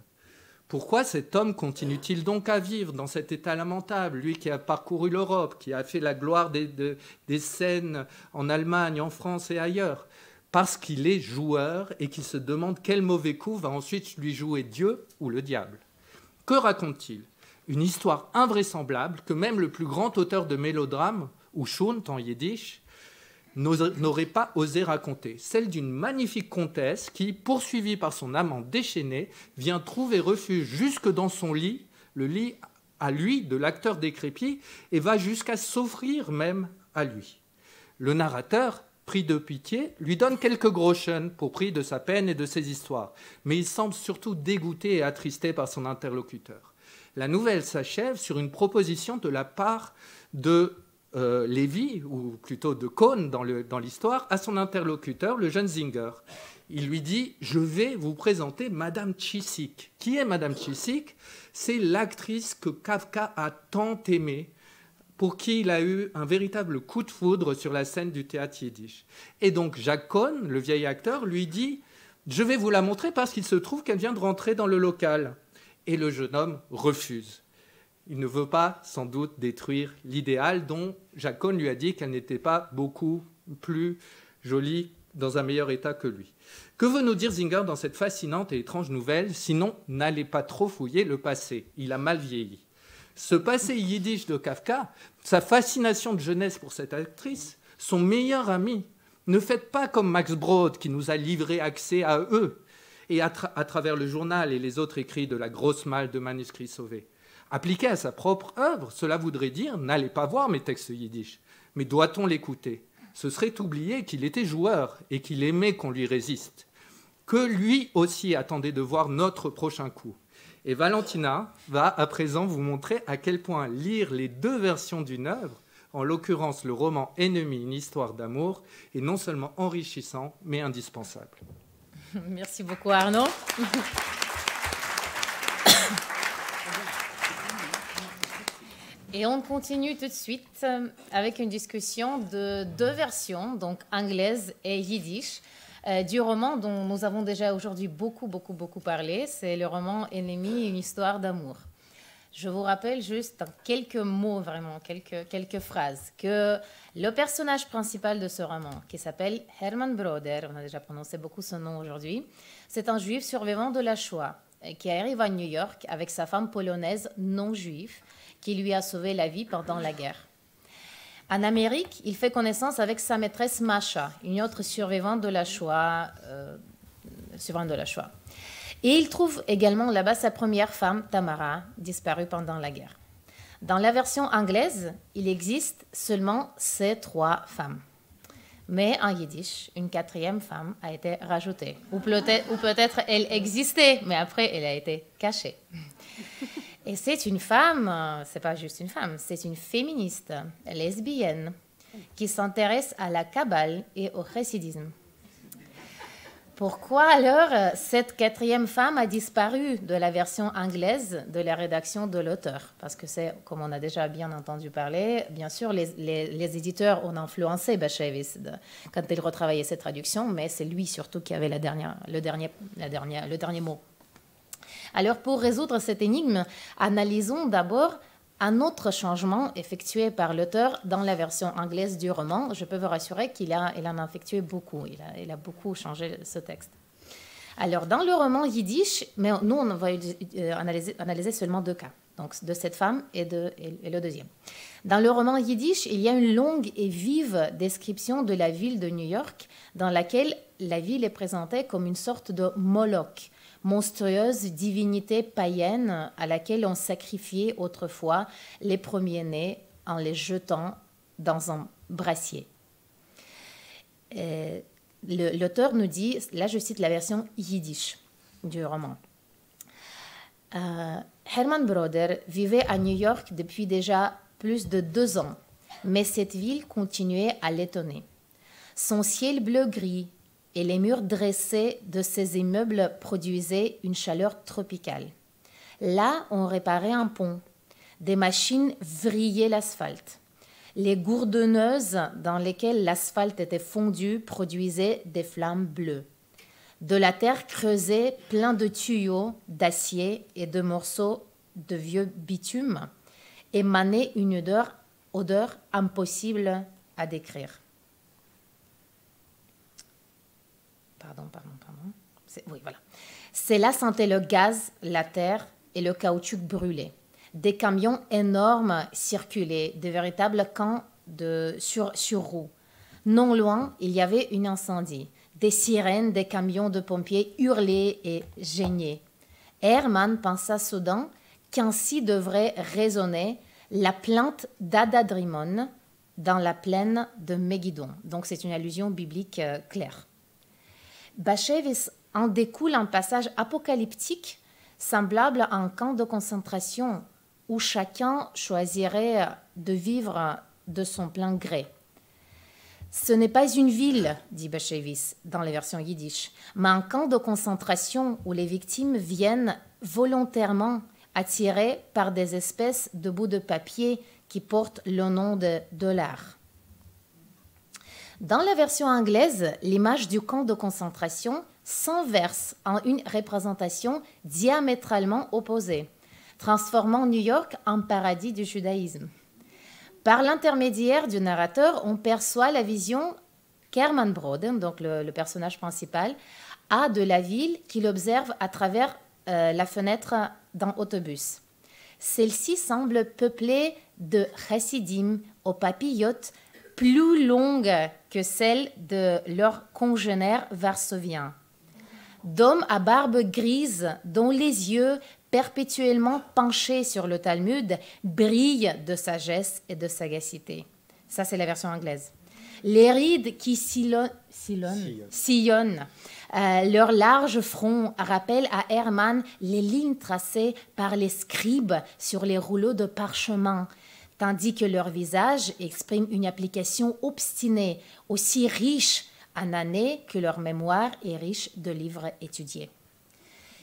Pourquoi cet homme continue-t-il donc à vivre dans cet état lamentable, lui qui a parcouru l'Europe, qui a fait la gloire des scènes en Allemagne, en France et ailleurs? Parce qu'il est joueur et qu'il se demande quel mauvais coup va ensuite lui jouer Dieu ou le diable. Que raconte-t-il? Une histoire invraisemblable que même le plus grand auteur de mélodrame, ou Schunt en yiddish, n'aurait pas osé raconter, celle d'une magnifique comtesse qui, poursuivie par son amant déchaîné, vient trouver refuge jusque dans son lit, le lit à lui de l'acteur décrépit, et va jusqu'à s'offrir même à lui. Le narrateur, pris de pitié, lui donne quelques groschen pour prix de sa peine et de ses histoires, mais il semble surtout dégoûté et attristé par son interlocuteur. La nouvelle s'achève sur une proposition de la part de Lévy, ou plutôt de Cohn dans l'histoire, à son interlocuteur, le jeune Zinger. Il lui dit « Je vais vous présenter Madame Chisik ». Qui est Madame Chisik? C'est l'actrice que Kafka a tant aimée, pour qui il a eu un véritable coup de foudre sur la scène du théâtre yiddish. Et donc Jacques Cohn, le vieil acteur, lui dit « Je vais vous la montrer parce qu'il se trouve qu'elle vient de rentrer dans le local ». Et le jeune homme refuse. Il ne veut pas, sans doute, détruire l'idéal dont Jacques Cohn lui a dit qu'elle n'était pas beaucoup plus jolie, dans un meilleur état que lui. Que veut nous dire Zinger dans cette fascinante et étrange nouvelle? Sinon, n'allez pas trop fouiller le passé. Il a mal vieilli. Ce passé yiddish de Kafka, sa fascination de jeunesse pour cette actrice, son meilleur ami. Ne faites pas comme Max Brod qui nous a livré accès à eux et à travers le journal et les autres écrits de la grosse malle de manuscrits sauvés. Appliqué à sa propre œuvre, cela voudrait dire n'allez pas voir mes textes yiddish, mais doit-on l'écouter? Ce serait oublier qu'il était joueur et qu'il aimait qu'on lui résiste, que lui aussi attendait de voir notre prochain coup. Et Valentina va à présent vous montrer à quel point lire les deux versions d'une œuvre, en l'occurrence le roman Ennemi, une histoire d'amour, est non seulement enrichissant, mais indispensable. Merci beaucoup Arnaud. Et on continue tout de suite avec une discussion de deux versions, donc anglaise et yiddish, du roman dont nous avons déjà aujourd'hui beaucoup parlé. C'est le roman Ennemi, une histoire d'amour. Je vous rappelle juste en quelques mots, vraiment, quelques phrases, que le personnage principal de ce roman, qui s'appelle Hermann Broder, on a déjà prononcé beaucoup son nom aujourd'hui, c'est un juif survivant de la Shoah qui arrive à New York avec sa femme polonaise non juive qui lui a sauvé la vie pendant la guerre. En Amérique, il fait connaissance avec sa maîtresse Masha, une autre survivante de la Shoah. Et il trouve également là-bas sa première femme, Tamara, disparue pendant la guerre. Dans la version anglaise, il existe seulement ces trois femmes. Mais en yiddish, une quatrième femme a été rajoutée. Ou peut-être elle existait, mais après elle a été cachée. Et c'est une femme, c'est pas juste une femme, c'est une féministe lesbienne qui s'intéresse à la Kabbale et au chassidisme. Pourquoi alors cette quatrième femme a disparu de la version anglaise de la rédaction de l'auteur? Parce que c'est, comme on a déjà bien entendu parler, bien sûr, les éditeurs ont influencé Bashevis quand ils retravaillaient cette traduction, mais c'est lui surtout qui avait le dernier mot. Alors, pour résoudre cette énigme, analysons d'abord un autre changement effectué par l'auteur dans la version anglaise du roman. Je peux vous rassurer qu'il en a effectué beaucoup. Il a beaucoup changé ce texte. Alors, dans le roman yiddish, mais nous, on va analyser seulement deux cas, donc de cette femme et le deuxième. Dans le roman yiddish, il y a une longue et vive description de la ville de New York, dans laquelle la ville est présentée comme une sorte de Moloch, monstrueuse divinité païenne à laquelle on sacrifiait autrefois les premiers-nés en les jetant dans un brassier. L'auteur nous dit, là je cite la version yiddish du roman. Hermann Broder vivait à New York depuis déjà plus de 2 ans, mais cette ville continuait à l'étonner. Son ciel bleu-gris et les murs dressés de ses immeubles produisaient une chaleur tropicale. Là, on réparait un pont. Des machines vrillaient l'asphalte. Les gourdonneuses dans lesquelles l'asphalte était fondu produisaient des flammes bleues. De la terre creusée, plein de tuyaux d'acier et de morceaux de vieux bitume, émanait une odeur impossible à décrire. C'est là sentait le gaz, la terre et le caoutchouc brûlé. Des camions énormes circulaient, de véritables camps sur roues. Non loin, il y avait un incendie. Des sirènes, des camions de pompiers hurlaient et geignaient. Hermann pensa soudain qu'ainsi devrait résonner la plainte d'Adadrimon dans la plaine de Megiddo. Donc c'est une allusion biblique claire. Bashevis en découle un passage apocalyptique semblable à un camp de concentration où chacun choisirait de vivre de son plein gré. Ce n'est pas une ville, dit Bashevis dans les versions yiddish, mais un camp de concentration où les victimes viennent volontairement attirées par des espèces de bouts de papier qui portent le nom de dollars. Dans la version anglaise, l'image du camp de concentration s'inverse en une représentation diamétralement opposée, transformant New York en paradis du judaïsme. Par l'intermédiaire du narrateur, on perçoit la vision qu'Hermann Broden, donc le personnage principal, a de la ville qu'il observe à travers la fenêtre d'un autobus. Celle-ci semble peuplée de chassidim aux papillotes plus longues que celles de leurs congénères varsoviens. D'hommes à barbe grise dont les yeux, perpétuellement penchés sur le Talmud, brillent de sagesse et de sagacité. Ça, c'est la version anglaise. Les rides qui sillonnent leur large front rappellent à Hermann les lignes tracées par les scribes sur les rouleaux de parchemin, tandis que leur visage exprime une application obstinée, aussi riche en années que leur mémoire est riche de livres étudiés.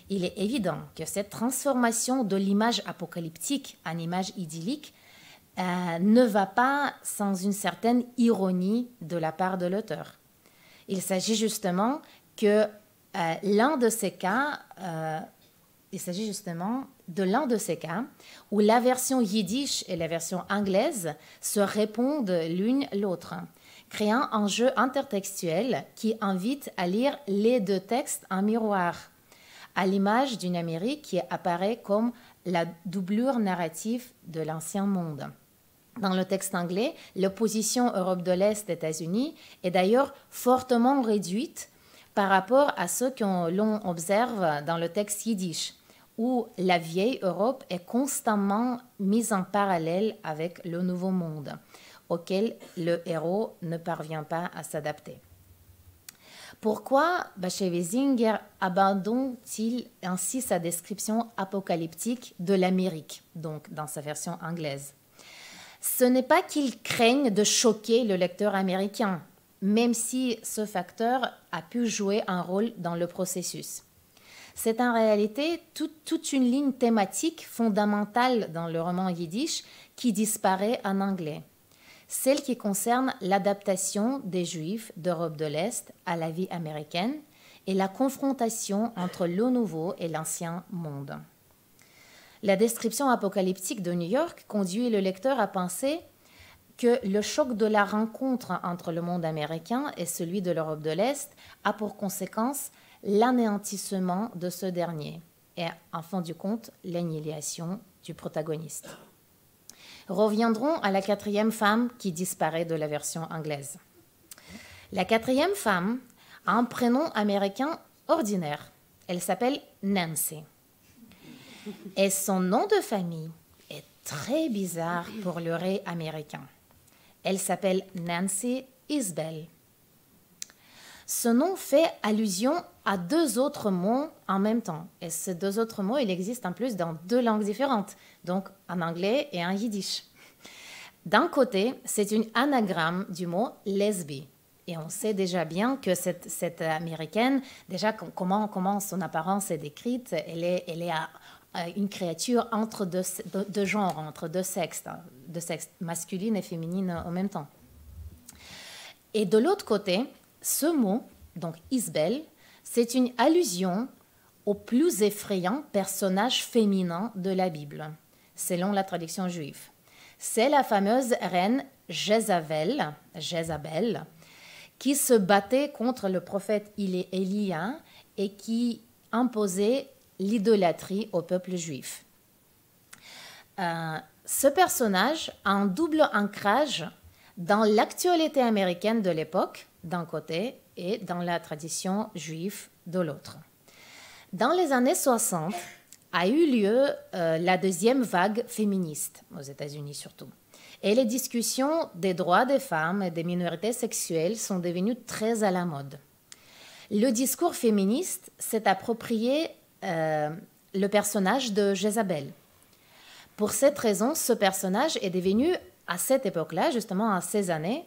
Il est évident que cette transformation de l'image apocalyptique en image idyllique ne va pas sans une certaine ironie de la part de l'auteur. Il s'agit justement de l'un de ces cas où la version yiddish et la version anglaise se répondent l'une l'autre, créant un jeu intertextuel qui invite à lire les deux textes en miroir, à l'image d'une Amérique qui apparaît comme la doublure narrative de l'ancien monde. Dans le texte anglais, l'opposition Europe de l'Est-États-Unis est d'ailleurs fortement réduite par rapport à ce que l'on observe dans le texte yiddish, où la vieille Europe est constamment mise en parallèle avec le nouveau monde, auquel le héros ne parvient pas à s'adapter. Pourquoi Bashevis-Singer abandonne-t-il ainsi sa description apocalyptique de l'Amérique, donc dans sa version anglaise? Ce n'est pas qu'il craigne de choquer le lecteur américain, même si ce facteur a pu jouer un rôle dans le processus. C'est en réalité toute une ligne thématique fondamentale dans le roman yiddish qui disparaît en anglais, celle qui concerne l'adaptation des Juifs d'Europe de l'Est à la vie américaine et la confrontation entre le nouveau et l'ancien monde. La description apocalyptique de New York conduit le lecteur à penser que le choc de la rencontre entre le monde américain et celui de l'Europe de l'Est a pour conséquence l'anéantissement de ce dernier et, en fin du compte, l'annihilation du protagoniste. Reviendrons à la quatrième femme qui disparaît de la version anglaise. La quatrième femme a un prénom américain ordinaire. Elle s'appelle Nancy. Et son nom de famille est très bizarre pour le ré américain. Elle s'appelle Nancy Isbell. Ce nom fait allusion à deux autres mots en même temps. Et ces deux autres mots, il existe en plus dans deux langues différentes, donc en anglais et en yiddish. D'un côté, c'est une anagramme du mot lesbi. Et on sait déjà bien que cette américaine, déjà comment son apparence est décrite, elle est une créature entre deux genres, entre deux sexes masculine et féminine en même temps. Et de l'autre côté, ce mot, donc Isbell, c'est une allusion au plus effrayant personnage féminin de la Bible, selon la traduction juive. C'est la fameuse reine Jézabel, qui se battait contre le prophète Élia et qui imposait l'idolâtrie au peuple juif. Ce personnage a un double ancrage dans l'actualité américaine de l'époque, d'un côté, et dans la tradition juive de l'autre. Dans les années 60, a eu lieu la deuxième vague féministe, aux États-Unis surtout. Et les discussions des droits des femmes et des minorités sexuelles sont devenues très à la mode. Le discours féministe s'est approprié le personnage de Jézabel. Pour cette raison, ce personnage est devenu, à cette époque-là, justement à ces années,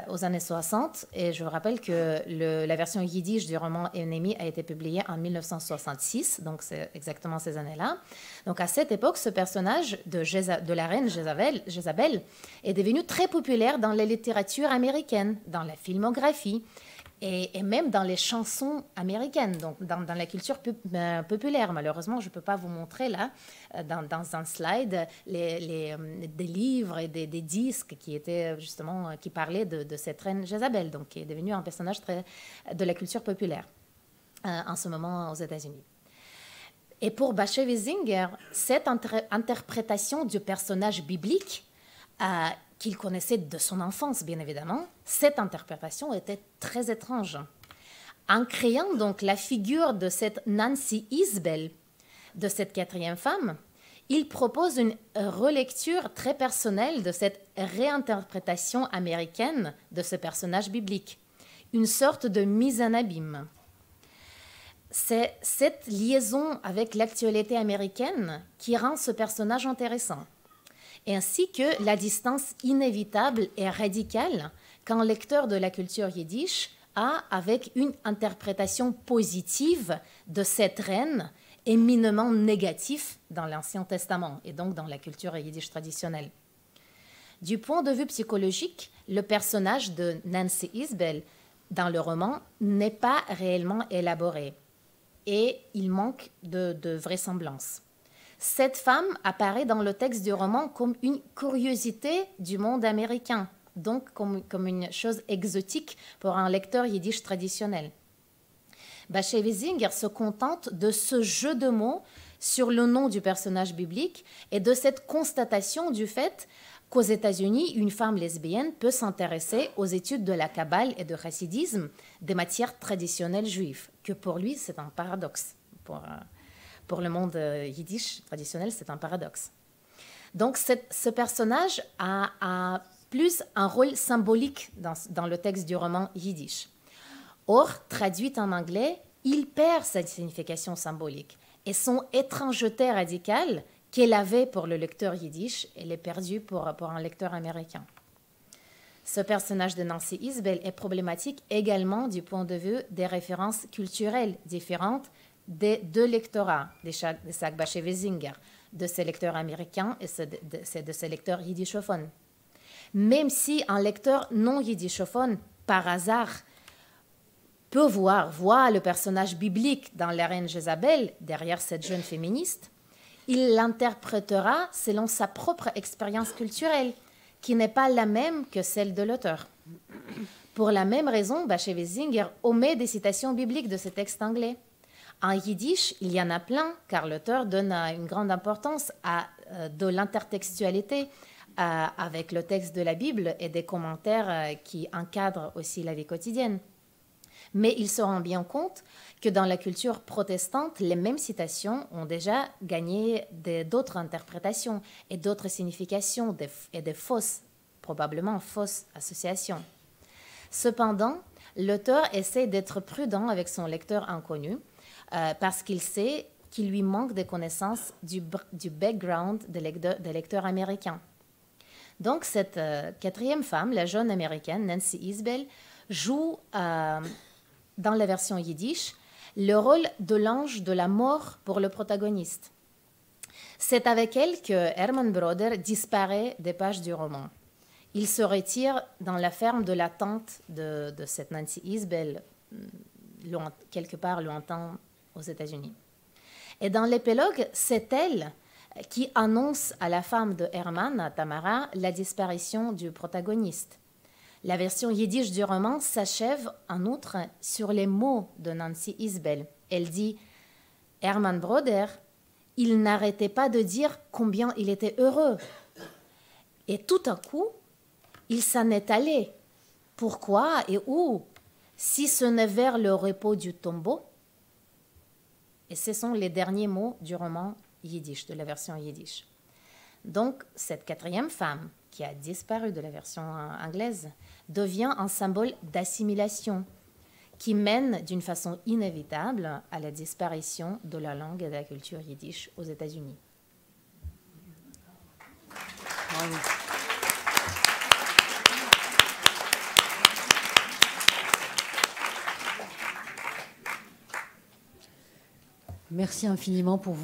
aux années 60, et je vous rappelle que la version yiddish du roman Ennemi a été publiée en 1966, donc c'est exactement ces années-là. Donc à cette époque, ce personnage de la reine Jézabel est devenu très populaire dans la littérature américaine, dans la filmographie, et même dans les chansons américaines, donc dans la culture populaire. Malheureusement, je ne peux pas vous montrer là, dans un slide, des livres et des disques qui étaient justement, qui parlaient de cette reine Jézabel, donc qui est devenue un personnage de la culture populaire en ce moment aux États-Unis. Et pour Bashevis Singer, cette interprétation du personnage biblique qu'il connaissait de son enfance, bien évidemment, cette interprétation était très étrange. En créant donc la figure de cette Nancy Isbell, de cette quatrième femme, il propose une relecture très personnelle de cette réinterprétation américaine de ce personnage biblique, une sorte de mise en abîme. C'est cette liaison avec l'actualité américaine qui rend ce personnage intéressant, ainsi que la distance inévitable et radicale qu'un lecteur de la culture yiddish a avec une interprétation positive de cette reine éminemment négative dans l'Ancien Testament et donc dans la culture yiddish traditionnelle. Du point de vue psychologique, le personnage de Nancy Isbell dans le roman n'est pas réellement élaboré et il manque de vraisemblance. Cette femme apparaît dans le texte du roman comme une curiosité du monde américain, donc comme une chose exotique pour un lecteur yiddish traditionnel. Bashevis Singer se contente de ce jeu de mots sur le nom du personnage biblique et de cette constatation du fait qu'aux États-Unis, une femme lesbienne peut s'intéresser aux études de la Kabbale et de chassidisme, des matières traditionnelles juives, que pour lui, c'est un paradoxe. Pour le monde yiddish traditionnel, c'est un paradoxe. Donc, ce personnage a plus un rôle symbolique dans le texte du roman yiddish. Or, traduit en anglais, il perd sa signification symbolique et son étrangeté radicale qu'elle avait pour le lecteur yiddish, elle est perdue pour un lecteur américain. Ce personnage de Nancy Isbell est problématique également du point de vue des références culturelles différentes des deux lectorats, de Isaac Bashevis Singer, de ses lecteurs américains et de ses lecteurs yiddishophones. Même si un lecteur non yiddishophone, par hasard, peut voit le personnage biblique dans la reine Jézabel, derrière cette jeune féministe, il l'interprétera selon sa propre expérience culturelle, qui n'est pas la même que celle de l'auteur. Pour la même raison, Bashevis Singer omet des citations bibliques de ces textes anglais. En yiddish, il y en a plein, car l'auteur donne une grande importance de l'intertextualité avec le texte de la Bible et des commentaires qui encadrent aussi la vie quotidienne. Mais il se rend bien compte que dans la culture protestante, les mêmes citations ont déjà gagné d'autres interprétations et d'autres significations et des probablement fausses associations. Cependant, l'auteur essaie d'être prudent avec son lecteur inconnu parce qu'il sait qu'il lui manque des connaissances du background des lecteurs américains. Donc, cette quatrième femme, la jeune américaine Nancy Isbell, joue dans la version yiddish le rôle de l'ange de la mort pour le protagoniste. C'est avec elle que Herman Broder disparaît des pages du roman. Il se retire dans la ferme de la tante de cette Nancy Isbell, quelque part lointain aux États-Unis. Et dans l'épilogue, c'est elle qui annonce à la femme de Herman, à Tamara, la disparition du protagoniste. La version yiddish du roman s'achève en outre sur les mots de Nancy Isbell. Elle dit « Herman Broder, il n'arrêtait pas de dire combien il était heureux. Et tout à coup, il s'en est allé. Pourquoi et où? Si ce n'est vers le repos du tombeau. Et ce sont les derniers mots du roman yiddish, de la version yiddish. Donc, cette quatrième femme, qui a disparu de la version anglaise, devient un symbole d'assimilation qui mène d'une façon inévitable à la disparition de la langue et de la culture yiddish aux États-Unis. Bravo. Merci infiniment pour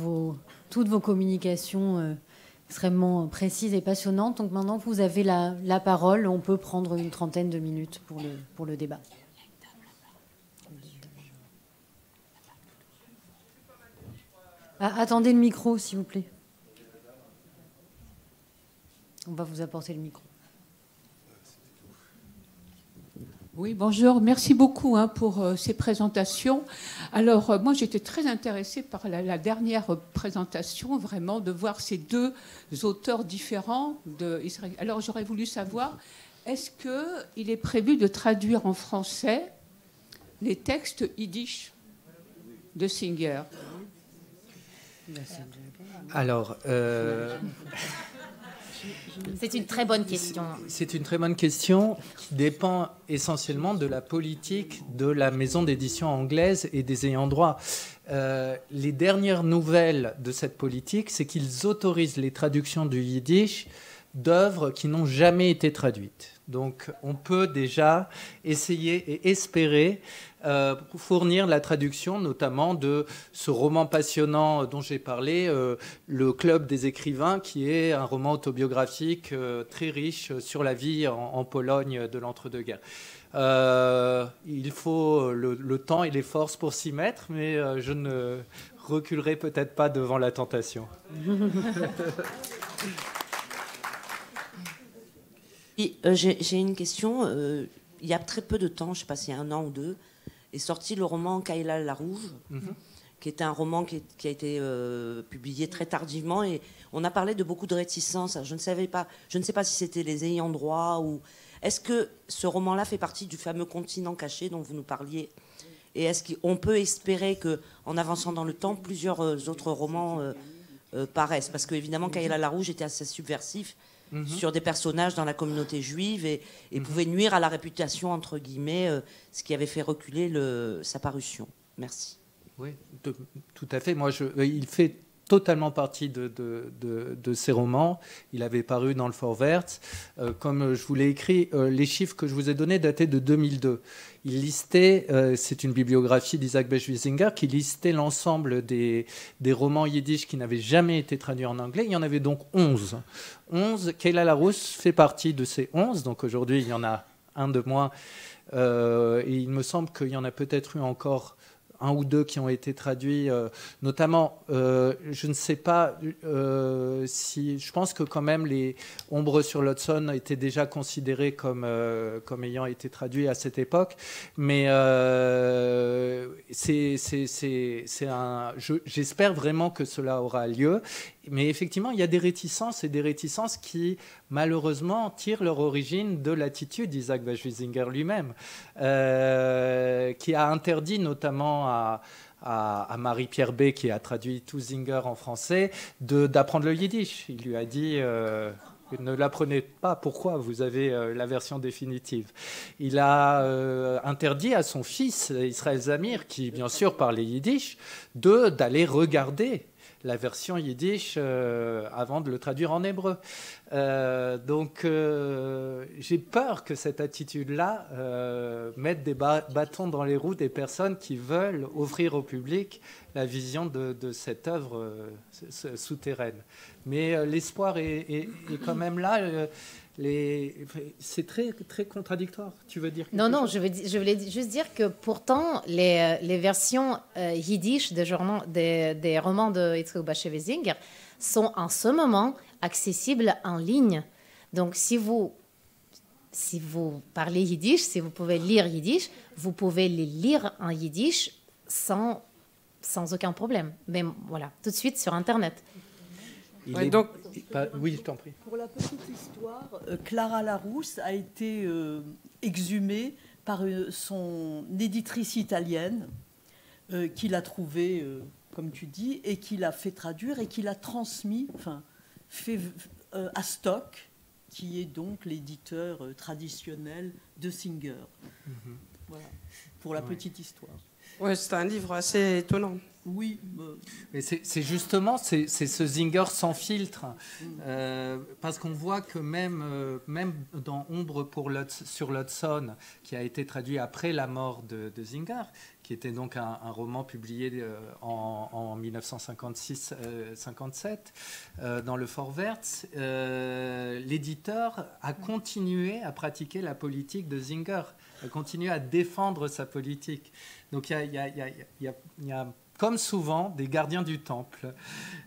toutes vos communications extrêmement précises et passionnantes. Donc maintenant que vous avez la parole, on peut prendre une trentaine de minutes pour le débat. Attendez le micro, s'il vous plaît. On va vous apporter le micro. Oui, bonjour. Merci beaucoup pour ces présentations. Alors, moi, j'étais très intéressée par la dernière présentation, vraiment, de voir ces deux auteurs différents d'Israël. Alors, j'aurais voulu savoir, est-ce qu'il est prévu de traduire en français les textes yiddish de Singer? Alors... C'est une très bonne question. C'est une très bonne question qui dépend essentiellement de la politique de la maison d'édition anglaise et des ayants droit. Les dernières nouvelles de cette politique, c'est qu'ils autorisent les traductions du yiddish d'œuvres qui n'ont jamais été traduites. Donc on peut déjà essayer et espérer fournir la traduction notamment de ce roman passionnant dont j'ai parlé, Le Club des écrivains, qui est un roman autobiographique très riche sur la vie en Pologne de l'entre-deux-guerres. Il faut le temps et les forces pour s'y mettre, mais je ne reculerai peut-être pas devant la tentation. J'ai une question. Il y a très peu de temps, je ne sais pas s'il y a 1 an ou 2, est sorti le roman Kayla la Rouge, qui était un roman qui a été publié très tardivement. Et on a parlé de beaucoup de réticences. Je ne sais pas si c'était les ayants droit ou... Est-ce que ce roman-là fait partie du fameux continent caché dont vous nous parliez? Et est-ce qu'on peut espérer qu'en avançant dans le temps, plusieurs autres romans paraissent? Parce qu'évidemment, Kayla la Rouge était assez subversif sur des personnages dans la communauté juive et pouvait nuire à la réputation, entre guillemets, ce qui avait fait reculer sa parution. Merci. Oui, tout à fait. Moi, il fait totalement partie de ces romans. Il avait paru dans le Vorwärts. Comme je vous l'ai écrit, les chiffres que je vous ai donnés dataient de 2002. Il listait, c'est une bibliographie d'Isaac Beschwisinger, qui listait l'ensemble des romans yiddish qui n'avaient jamais été traduits en anglais. Il y en avait donc 11. Kayla la Rouge fait partie de ces 11. Donc aujourd'hui, il y en a un de moins. Et il me semble qu'il y en a peut-être eu encore 1 ou 2 qui ont été traduits, notamment, je ne sais pas si... Je pense que quand même les Ombres sur l'Hudson étaient déjà considérés comme ayant été traduits à cette époque, mais j'espère vraiment que cela aura lieu. Mais effectivement, il y a des réticences qui, malheureusement, tirent leur origine de l'attitude d'Isaac Beschwisinger lui-même, qui a interdit notamment à Marie-Pierre B, qui a traduit tout Singer en français, d'apprendre le yiddish. Il lui a dit... ne l'apprenez pas, pourquoi? Vous avez la version définitive. Il a interdit à son fils, Israël Zamir, qui bien sûr parlait yiddish, d'aller regarder la version yiddish avant de le traduire en hébreu. Donc j'ai peur que cette attitude-là mette des bâtons dans les roues des personnes qui veulent offrir au public la vision de cette œuvre souterraine. Mais l'espoir est quand même là. C'est très, très contradictoire. Tu veux dire quelque chose? Je voulais juste dire que pourtant, les versions yiddish des romans de Yitzhak Beschwisinger sont en ce moment accessibles en ligne. Donc, si vous parlez yiddish, si vous pouvez lire yiddish, vous pouvez les lire en yiddish sans aucun problème. Mais voilà, tout de suite sur Internet. Oui, je t'en prie. Pour la petite histoire, Clara Larousse a été exhumée par son éditrice italienne qui l'a trouvée, comme tu dis, et qui l'a fait traduire et qui l'a transmis, fait à Stock, qui est donc l'éditeur traditionnel de Singer. Voilà, pour la petite histoire. Ouais, c'est un livre assez étonnant. Oui. Mais c'est justement c'est ce Singer sans filtre, parce qu'on voit que même dans Ombre sur l'Hudson, qui a été traduit après la mort de Singer, qui était donc un roman publié en 1956-57 dans le Vorwärts, l'éditeur a continué à pratiquer la politique de Singer, a continué à défendre sa politique. Donc il y a comme souvent, des gardiens du temple.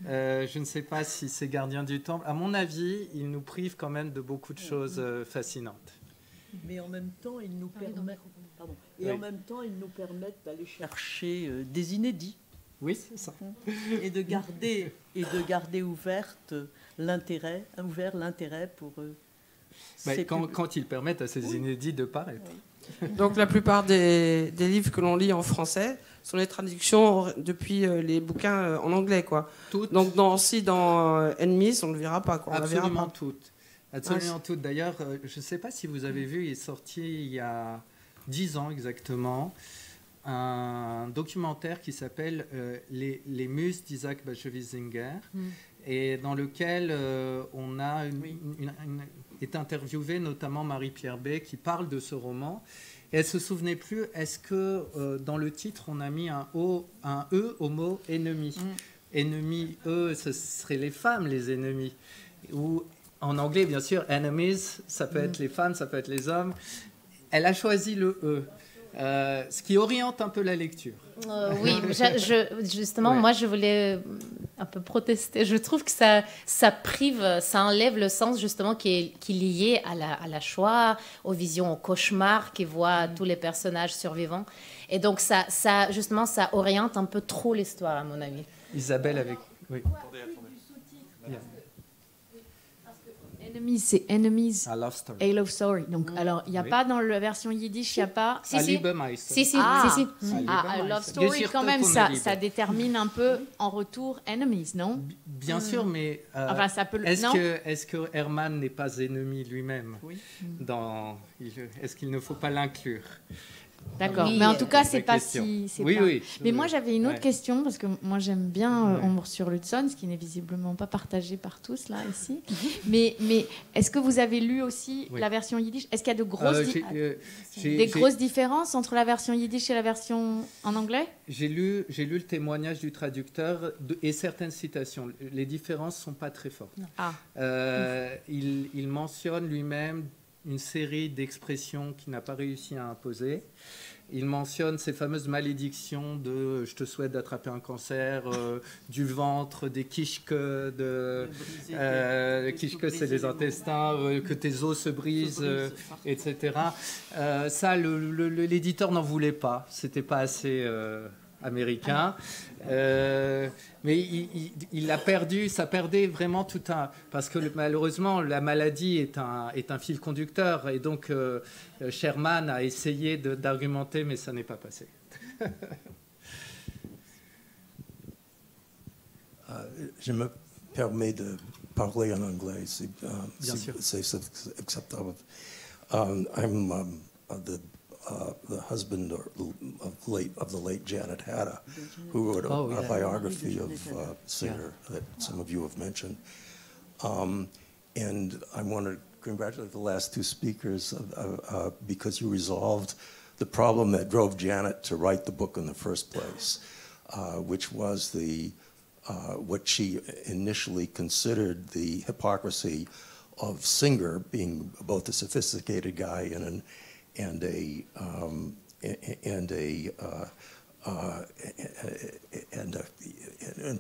Je ne sais pas si ces gardiens du temple, à mon avis, ils nous privent quand même de beaucoup de choses fascinantes. Mais en même temps, ils nous permettent, en même temps, ils nous permettent d'aller chercher des inédits. Oui, c'est ça. Et de garder ouvert l'intérêt pour quand ils permettent à ces inédits de paraître. Oui. Donc la plupart des livres que l'on lit en français sont les traductions depuis les bouquins en anglais, quoi. Toutes. Donc dans Enemies, on ne le verra pas, quoi. Absolument toutes. Absolument toutes. D'ailleurs, je ne sais pas si vous avez vu, il est sorti il y a 10 ans exactement, un documentaire qui s'appelle Les Muses d'Isaac Bashevis-Singer, et dans lequel on a est interviewé notamment Marie-Pierre Bay qui parle de ce roman. Et elle ne se souvenait plus, est-ce que dans le titre on a mis un E au mot ennemi. Ennemi, ce seraient les femmes, les ennemis. Ou en anglais, bien sûr, enemies, ça peut être les femmes, ça peut être les hommes. Elle a choisi le E. Ce qui oriente un peu la lecture. Oui, justement, moi je voulais un peu protester. Je trouve que ça prive, ça enlève le sens justement qui est lié à la Shoah, aux visions, aux cauchemars qui voient tous les personnages survivants. Et donc ça justement, ça oriente un peu trop l'histoire à mon avis. Isabelle avec... Oui. Enemies, c'est Enemies, A Love Story. A Love Story. Donc, alors, il n'y a pas dans la version yiddish, il n'y a pas... Si. Si. A Love Story, quand même, ça détermine un peu en retour Enemies, non? Bien sûr, mais enfin, ça peut... est-ce que Herman n'est pas ennemi lui-même? Oui. Est-ce qu'il ne faut pas l'inclure? D'accord, oui, mais en tout cas, c'est pas question. si... Oui. Mais moi, j'avais une autre question, parce que moi, j'aime bien Ombre sur l'Hudson, ce qui n'est visiblement pas partagé par tous, là, ici. mais est-ce que vous avez lu aussi la version yiddish? Est-ce qu'il y a de grosses différences entre la version yiddish et la version en anglais? J'ai lu le témoignage du traducteur et certaines citations. Les différences ne sont pas très fortes. Il mentionne lui-même une série d'expressions qu'il n'a pas réussi à imposer. Il mentionne ces fameuses malédictions de « je te souhaite d'attraper un cancer », du ventre, des kishke, kishke c'est les intestins, que tes os se brisent, etc. Ça, l'éditeur n'en voulait pas. C'était pas assez américain. Mais il a perdu, ça perdait vraiment tout un... Parce que malheureusement, la maladie est un fil conducteur. Et donc, Sherman a essayé d'argumenter, mais ça n'est pas passé. Je me permets de parler en anglais, si c'est acceptable. I'm the husband of the late Janet Hatta, who wrote a biography of Singer that some of you have mentioned. And I want to congratulate the last two speakers because you resolved the problem that drove Janet to write the book in the first place, which was what she initially considered the hypocrisy of Singer being both a sophisticated guy and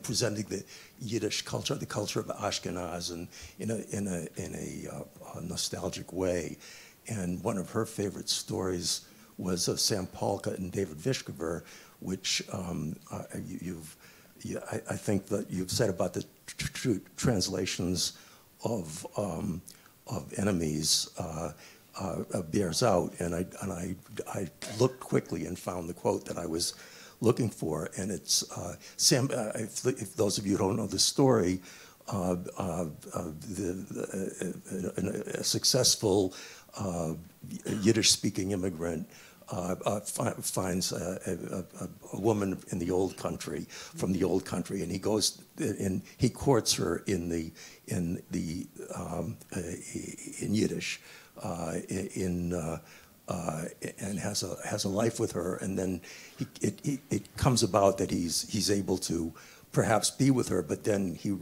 presenting the Yiddish culture, the culture of Ashkenaz, in a nostalgic way. And one of her favorite stories was of Sam Polka and David Vishkover, which I think that you've said about the translations of enemies bears out. And I looked quickly and found the quote that I was looking for, and it's Sam. If those of you who don't know the story, a successful Yiddish-speaking immigrant finds a woman in the old country, from the old country, and he goes and he courts her in Yiddish, and has a life with her, and then it comes about that he's able to perhaps be with her, but then he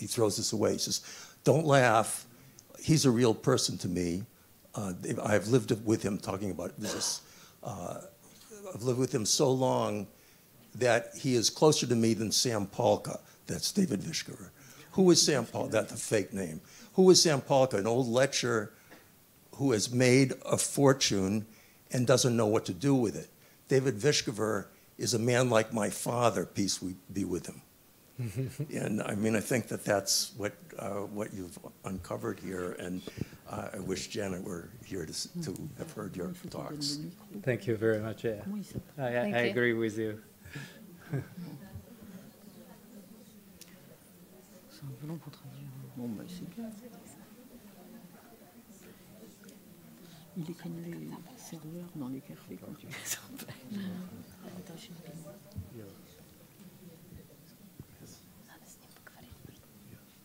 throws this away. He says, "Don't laugh. He's a real person to me. I've lived with him," talking about this. "I've lived with him so long that he is closer to me than Sam Polka." That's David Vishkever. Who is Sam Polka? That's a fake name. Who is Sam Polka? An old lecher who has made a fortune and doesn't know what to do with it. David Vishkever is a man like my father, peace be with him. And I mean, I think that that's what you've uncovered here, and I wish Janet were here to have heard your talks. Thank you very much. Yeah. I agree with you. Il est comme les serveurs dans les cafés quand tu les appelles.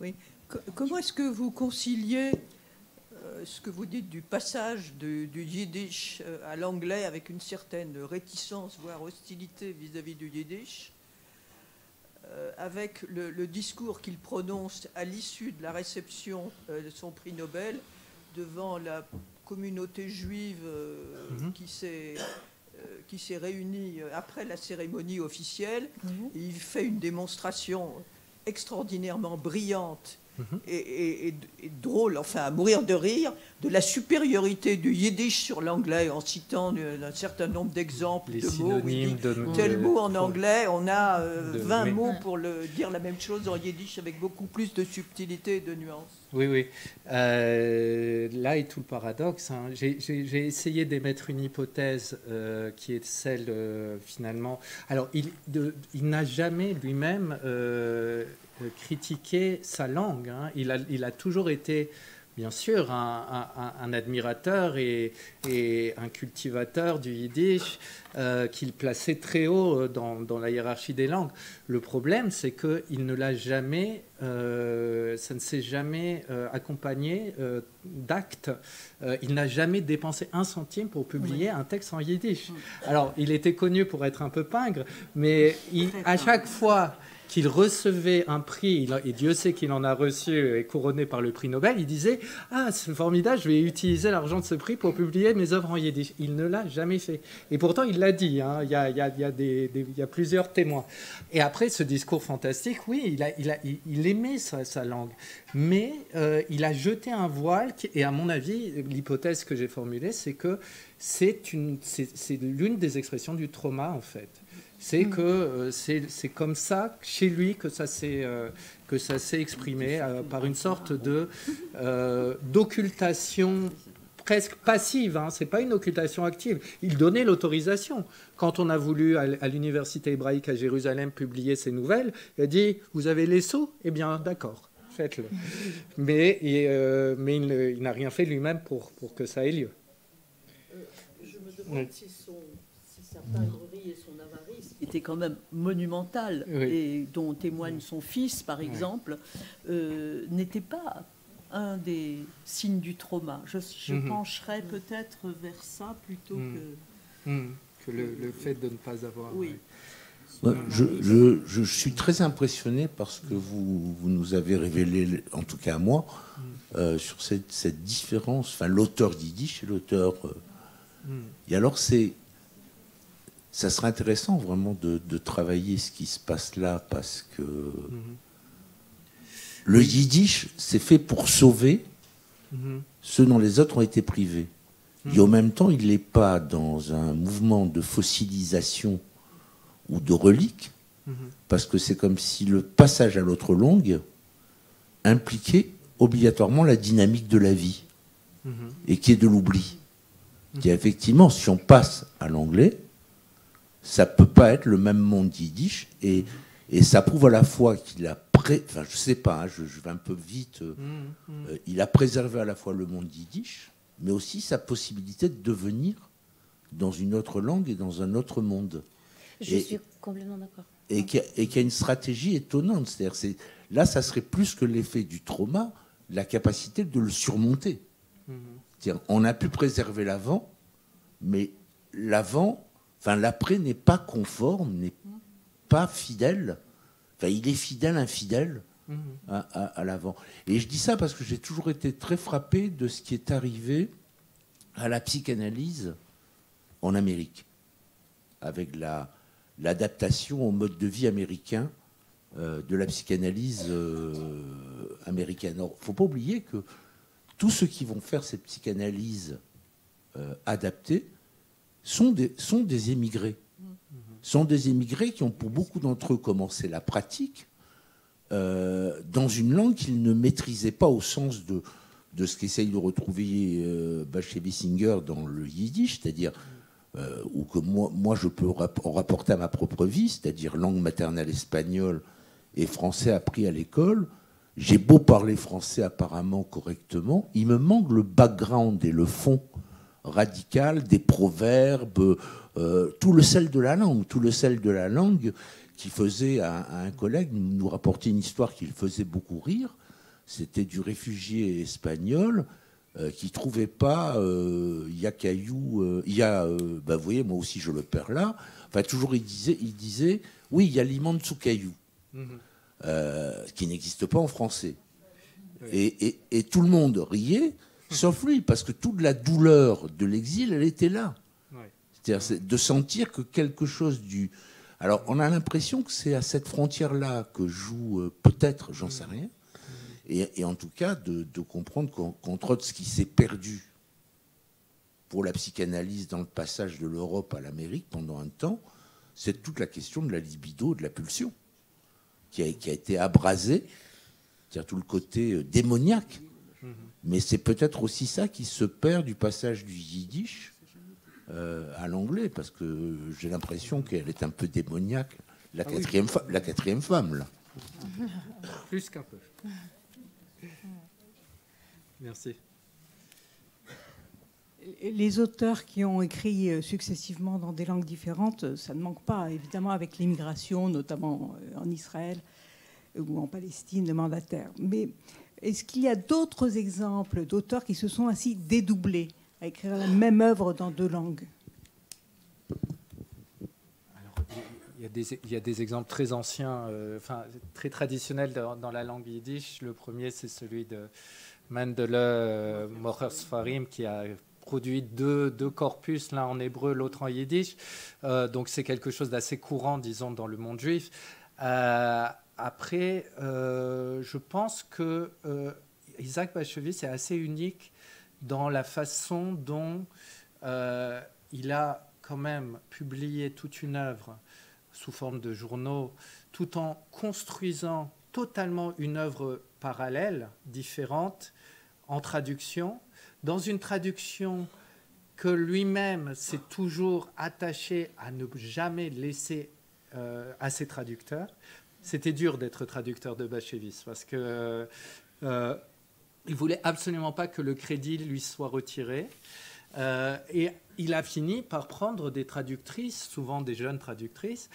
Oui. Comment est-ce que vous conciliez ce que vous dites du passage du yiddish à l'anglais avec une certaine réticence, voire hostilité vis-à-vis du yiddish, avec le discours qu'il prononce à l'issue de la réception de son prix Nobel devant la communauté juive qui s'est réunie après la cérémonie officielle. Il fait une démonstration extraordinairement brillante et drôle, enfin à mourir de rire, de la supériorité du yiddish sur l'anglais, en citant un certain nombre d'exemples de mots. Tel mot en anglais, on a 20 mots pour dire la même chose en yiddish avec beaucoup plus de subtilité et de nuances. Oui, oui. Là est tout le paradoxe. Hein. J'ai essayé d'émettre une hypothèse qui est celle, finalement... Alors, il n'a jamais lui-même critiqué sa langue. Hein. Il a toujours été, bien sûr, un admirateur et un cultivateur du yiddish qu'il plaçait très haut dans la hiérarchie des langues. Le problème, c'est qu'il ne l'a jamais... ça ne s'est jamais accompagné d'actes. Il n'a jamais dépensé un centime pour publier un texte en yiddish. Alors, il était connu pour être un peu pingre, mais à chaque fois qu'il recevait un prix, et Dieu sait qu'il en a reçu et couronné par le prix Nobel, il disait « Ah, c'est formidable, je vais utiliser l'argent de ce prix pour publier mes œuvres en yiddish ». Il ne l'a jamais fait. Et pourtant, il l'a dit, hein, il y a plusieurs témoins. Et après, ce discours fantastique, oui, il aimait sa langue. Mais il a jeté un voile, et à mon avis, l'hypothèse que j'ai formulée, c'est que c'est l'une des expressions du trauma, en fait. C'est que c'est comme ça, chez lui, que ça s'est exprimé par une sorte d'occultation presque passive. Hein. Ce n'est pas une occultation active. Il donnait l'autorisation. Quand on a voulu, à l'université hébraïque à Jérusalem, publier ses nouvelles, il a dit « Vous avez les sous ? Eh bien, d'accord, faites-le. » Mais il n'a rien fait lui-même pour que ça ait lieu. Je me demande si sa pingrerie et son avarice était quand même monumental, et dont témoigne son fils, par exemple, n'était pas un des signes du trauma. Je pencherais peut-être vers ça plutôt que le fait de ne pas avoir... Oui. Je suis très impressionné par ce que vous nous avez révélé, en tout cas à moi, sur cette différence, enfin l'auteur yiddish et l'auteur... Et alors ça serait intéressant vraiment de travailler ce qui se passe là, parce que le yiddish, c'est fait pour sauver ceux dont les autres ont été privés. Et en même temps, il n'est pas dans un mouvement de fossilisation ou de relique, Parce que c'est comme si le passage à l'autre langue impliquait obligatoirement la dynamique de la vie, et qui est de l'oubli. Effectivement, si on passe à l'anglais, ça peut pas être le même monde yiddish, et ça prouve à la fois qu'il a enfin, je sais pas, hein, je vais un peu vite, il a préservé à la fois le monde yiddish, mais aussi sa possibilité de devenir dans une autre langue et dans un autre monde. Je suis complètement d'accord. Et qui a une stratégie étonnante. C'est-à-dire, là, ça serait plus que l'effet du trauma, la capacité de le surmonter. C'est-à-dire, on a pu préserver l'avant, mais l'après n'est pas conforme, n'est pas fidèle. Enfin, il est fidèle, infidèle à l'avant. Et je dis ça parce que j'ai toujours été très frappé de ce qui est arrivé à la psychanalyse en Amérique, avec l'adaptation au mode de vie américain de la psychanalyse américaine. Il ne faut pas oublier que tous ceux qui vont faire cette psychanalyse adaptée sont des émigrés. Sont des émigrés qui ont, pour beaucoup d'entre eux, commencé la pratique dans une langue qu'ils ne maîtrisaient pas au sens de ce qu'essaye de retrouver Bashevitz-Singer dans le yiddish, c'est-à-dire ou que moi je peux en rapporter à ma propre vie, c'est-à-dire langue maternelle espagnole et français appris à l'école. J'ai beau parler français apparemment correctement, il me manque le background et le fond radical des proverbes, tout le sel de la langue, qui faisait à un collègue nous rapporter une histoire qui le faisait beaucoup rire. C'était du réfugié espagnol qui trouvait pas il y a caillou, vous voyez, moi aussi je le perds là. Enfin, toujours il disait oui, il y a l'imam sous caillou, qui n'existe pas en français. Et tout le monde riait, sauf lui, parce que toute la douleur de l'exil, elle était là. C'est-à-dire de sentir que quelque chose du... Alors, on a l'impression que c'est à cette frontière-là que joue peut-être, j'en sais rien, et en tout cas de comprendre qu'entre autres, ce qui s'est perdu pour la psychanalyse dans le passage de l'Europe à l'Amérique pendant un temps, c'est toute la question de la libido, de la pulsion, qui a été abrasée, c'est-à-dire tout le côté démoniaque. Mais c'est peut-être aussi ça qui se perd du passage du yiddish à l'anglais, parce que j'ai l'impression qu'elle est un peu démoniaque, la quatrième femme, là. Plus qu'un peu. Merci. Les auteurs qui ont écrit successivement dans des langues différentes, ça ne manque pas, évidemment, avec l'immigration, notamment en Israël ou en Palestine, le mandataire. Mais est-ce qu'il y a d'autres exemples d'auteurs qui se sont ainsi dédoublés à écrire la même œuvre dans deux langues? Il y a des exemples très anciens, très traditionnels dans la langue yiddish. Le premier, c'est celui de Mendele Mocher Sfarim, qui a produit deux corpus, l'un en hébreu, l'autre en yiddish. Donc c'est quelque chose d'assez courant, disons, dans le monde juif. Après, je pense que Isaac Bashevis est assez unique dans la façon dont il a quand même publié toute une œuvre sous forme de journaux, tout en construisant totalement une œuvre parallèle, différente, en traduction, dans une traduction que lui-même s'est toujours attaché à ne jamais laisser à ses traducteurs. C'était dur d'être traducteur de Bashevis, parce que il voulait absolument pas que le crédit lui soit retiré. Et il a fini par prendre des traductrices, souvent des jeunes traductrices,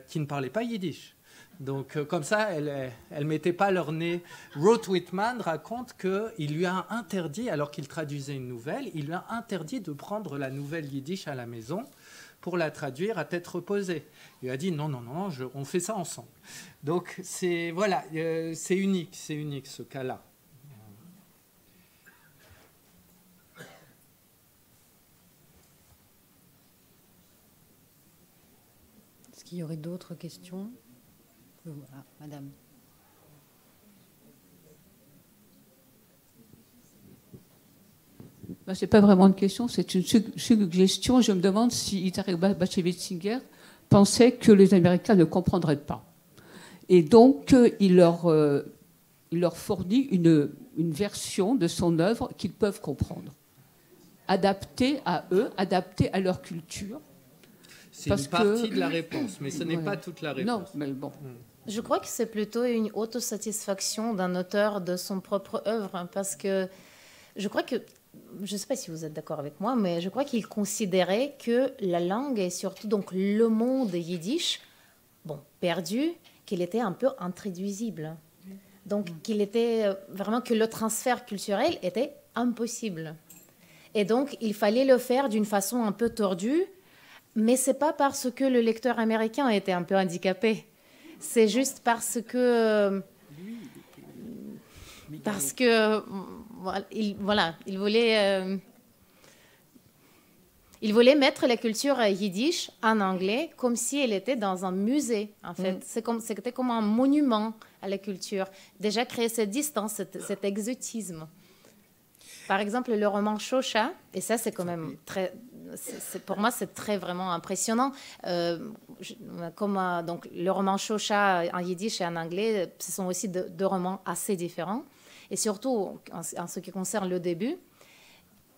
qui ne parlaient pas yiddish. Donc, comme ça, elles ne mettaient pas leur nez. Ruth Whitman raconte qu'il lui a interdit, alors qu'il traduisait une nouvelle, il lui a interdit de prendre la nouvelle yiddish à la maison pour la traduire à tête reposée. Il a dit non, on fait ça ensemble. Donc, c'est unique ce cas-là. Est-ce qu'il y aurait d'autres questions? Voilà, madame. Ce n'est pas vraiment une question, c'est une suggestion. Je me demande si Isaac Bashevis-Singer pensait que les Américains ne comprendraient pas. Et donc, il leur fournit une version de son œuvre qu'ils peuvent comprendre, adaptée à eux, adaptée à leur culture. C'est une partie de la réponse, mais ce n'est pas toute la réponse. Non, mais bon. Je crois que c'est plutôt une autosatisfaction d'un auteur de son propre œuvre, hein, parce que je crois que, je ne sais pas si vous êtes d'accord avec moi, mais je crois qu'il considérait que la langue et surtout donc le monde yiddish, bon, perdu, qu'il était un peu intraduisible. Donc qu'il était vraiment que le transfert culturel était impossible. Et donc il fallait le faire d'une façon un peu tordue, mais c'est pas parce que le lecteur américain était un peu handicapé. C'est juste parce que il voulait mettre la culture yiddish en anglais comme si elle était dans un musée, en fait. C'était comme un monument à la culture. Déjà créer cette distance, cet exotisme. Par exemple, le roman Shosha, et ça c'est quand même très... pour moi, c'est très vraiment impressionnant. Donc, le roman Shosha en yiddish et en anglais, ce sont aussi deux romans assez différents. Et surtout, en ce qui concerne le début.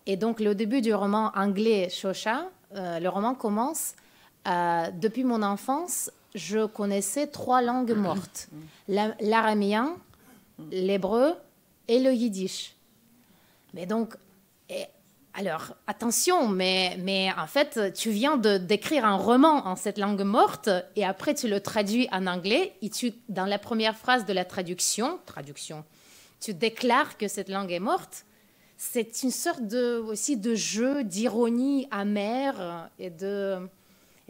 Et donc, le début du roman anglais Shosha, le roman commence depuis mon enfance, je connaissais 3 langues mortes. L'araméen, l'hébreu et le yiddish. Mais donc... Alors, attention, mais en fait, tu viens d'écrire un roman en cette langue morte et après tu le traduis en anglais et dans la première phrase de la traduction, tu déclares que cette langue est morte. C'est une sorte aussi de jeu, d'ironie amère et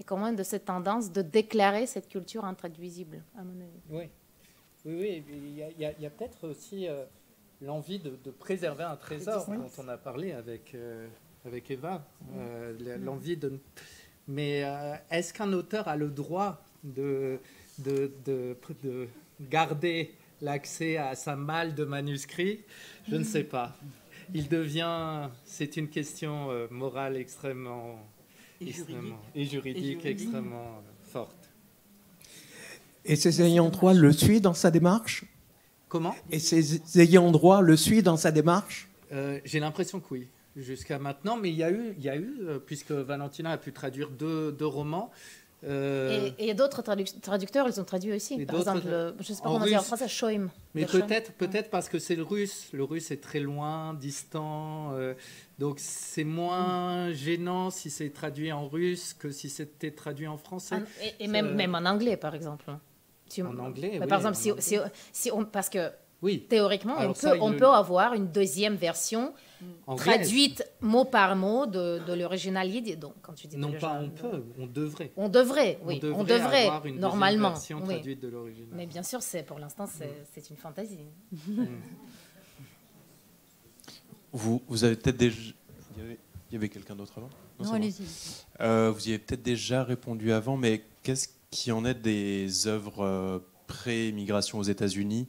quand même de cette tendance de déclarer cette culture intraduisible, à mon avis. Oui. Il y a peut-être aussi... l'envie de préserver un trésor dont on a parlé avec Eva. L'envie de... Mais est-ce qu'un auteur a le droit de garder l'accès à sa malle de manuscrits? Je ne sais pas. C'est une question morale extrêmement et juridique extrêmement forte. Et ses ayants droit le suivent dans sa démarche? Comment? Et ses ayants droit le suivent dans sa démarche? J'ai l'impression que oui, jusqu'à maintenant. Mais il y a eu puisque Valentina a pu traduire deux romans. Et d'autres traducteurs, ils ont traduit aussi. Par exemple, je ne sais pas comment dire en français, Shoim. Mais peut-être parce que c'est le russe. Le russe est très loin, distant. Donc c'est moins gênant si c'est traduit en russe que si c'était traduit en français. Et même en anglais, par exemple. En anglais, oui. Par exemple, parce que théoriquement, on peut avoir une deuxième version traduite mot par mot de l'original yiddish. Donc, quand tu dis non pas on peut, on devrait. On devrait avoir une normalement version traduite de l'original. Mais bien sûr, pour l'instant, c'est une fantaisie. Vous avez peut-être déjà... Il y avait quelqu'un d'autre avant? Non, allez-y. Vous y avez peut-être déjà répondu avant, mais qu'est-ce qui en est des œuvres pré-immigration aux États-Unis?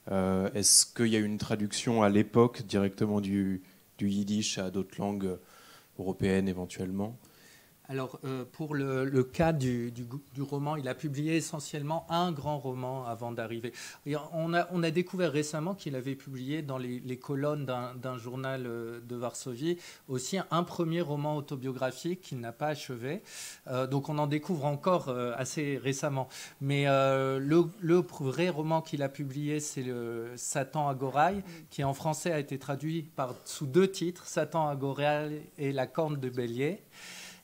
Est-ce qu'il y a eu une traduction à l'époque directement du yiddish à d'autres langues européennes éventuellement? Alors, pour le cas du roman, il a publié essentiellement un grand roman avant d'arriver. On a découvert récemment qu'il avait publié dans les colonnes d'un journal de Varsovie aussi un premier roman autobiographique qu'il n'a pas achevé. Donc, on en découvre encore assez récemment. Mais le vrai roman qu'il a publié, c'est le Satan à Goraï, qui en français a été traduit sous 2 titres, Satan à Goraï et La corne de bélier.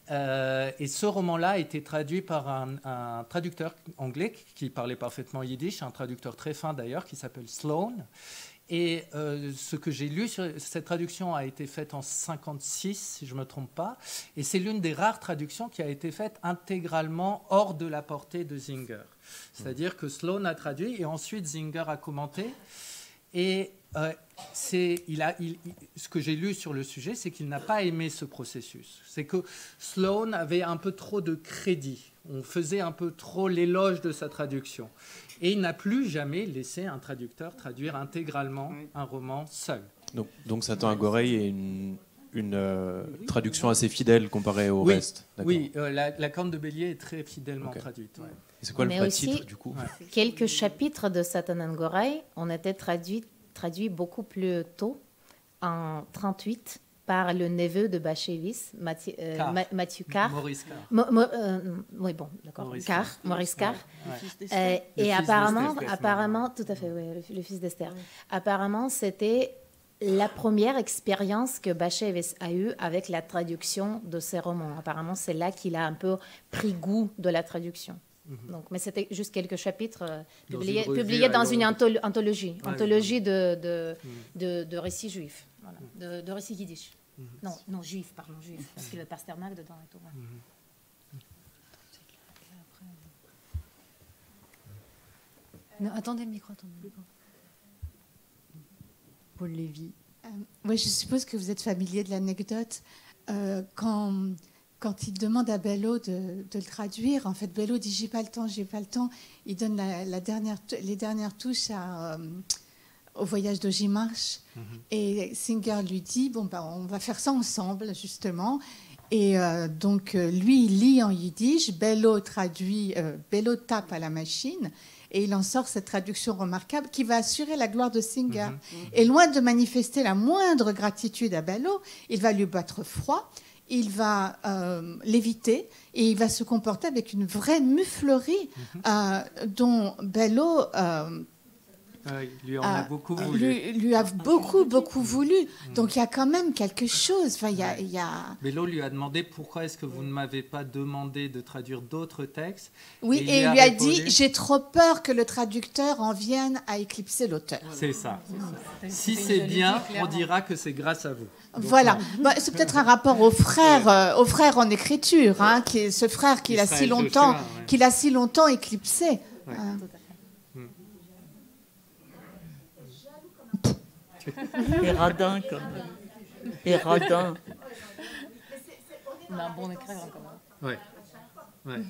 Et ce roman-là a été traduit par un traducteur anglais qui parlait parfaitement yiddish, un traducteur très fin d'ailleurs, qui s'appelle Sloan. Et ce que j'ai lu, cette traduction a été faite en 1956, si je ne me trompe pas. Et c'est l'une des rares traductions qui a été faite intégralement hors de la portée de Singer. C'est-à-dire que Sloan a traduit et ensuite Singer a commenté. Et ce que j'ai lu sur le sujet, c'est qu'il n'a pas aimé ce processus. C'est que Sloan avait un peu trop de crédit. On faisait un peu trop l'éloge de sa traduction. Et il n'a plus jamais laissé un traducteur traduire intégralement un roman seul. Donc Satan à Goraï est une traduction assez fidèle comparée au reste. Oui, la Corne de Bélier est très fidèlement traduite. Ouais. Et c'est quoi le vrai titre, du coup? Quelques chapitres de Satanangorai ont été traduits beaucoup plus tôt, en 1938, par le neveu de Bashevis, Mathieu Carr. Maurice Carr. Oui, bon, d'accord. Maurice Carr. Ouais. Et apparemment, tout à fait, oui, le fils d'Esther. Oui. Apparemment, c'était la première expérience que Bashevis a eue avec la traduction de ses romans. Apparemment, c'est là qu'il a un peu pris goût de la traduction. Donc, mais c'était juste quelques chapitres publiés dans une anthologie de récits juifs, voilà, de récits yiddish. Non, juifs, parce qu'il y a Pasternak dedans et tout. Non, attendez le micro. Paul Lévy. Oui, je suppose que vous êtes familier de l'anecdote. Quand il demande à Bello de le traduire, en fait, Bello dit « j'ai pas le temps », il donne les dernières touches au voyage de Jimarch, et Singer lui dit « bon, ben, on va faire ça ensemble, justement ». Et donc, lui, il lit en yiddish, Bello traduit, Bello tape à la machine, et il en sort cette traduction remarquable qui va assurer la gloire de Singer. Et loin de manifester la moindre gratitude à Bello, il va lui battre froid, il va l'éviter et il va se comporter avec une vraie muflerie dont Bello lui en a beaucoup voulu. Lui a beaucoup voulu. Donc il y a quand même quelque chose. Enfin, Bello lui a demandé pourquoi est-ce que vous ne m'avez pas demandé de traduire d'autres textes. Oui, et il lui a dit j'ai trop peur que le traducteur en vienne à éclipser l'auteur. C'est ça. Si c'est bien, on dira que c'est grâce à vous. Donc, voilà. Bah, c'est peut-être un rapport au frère en écriture, hein, ce frère qu'il a si longtemps éclipsé. Ouais. Et radin, comme. Et radin. On a un bon écrivain, quand même. Ouais.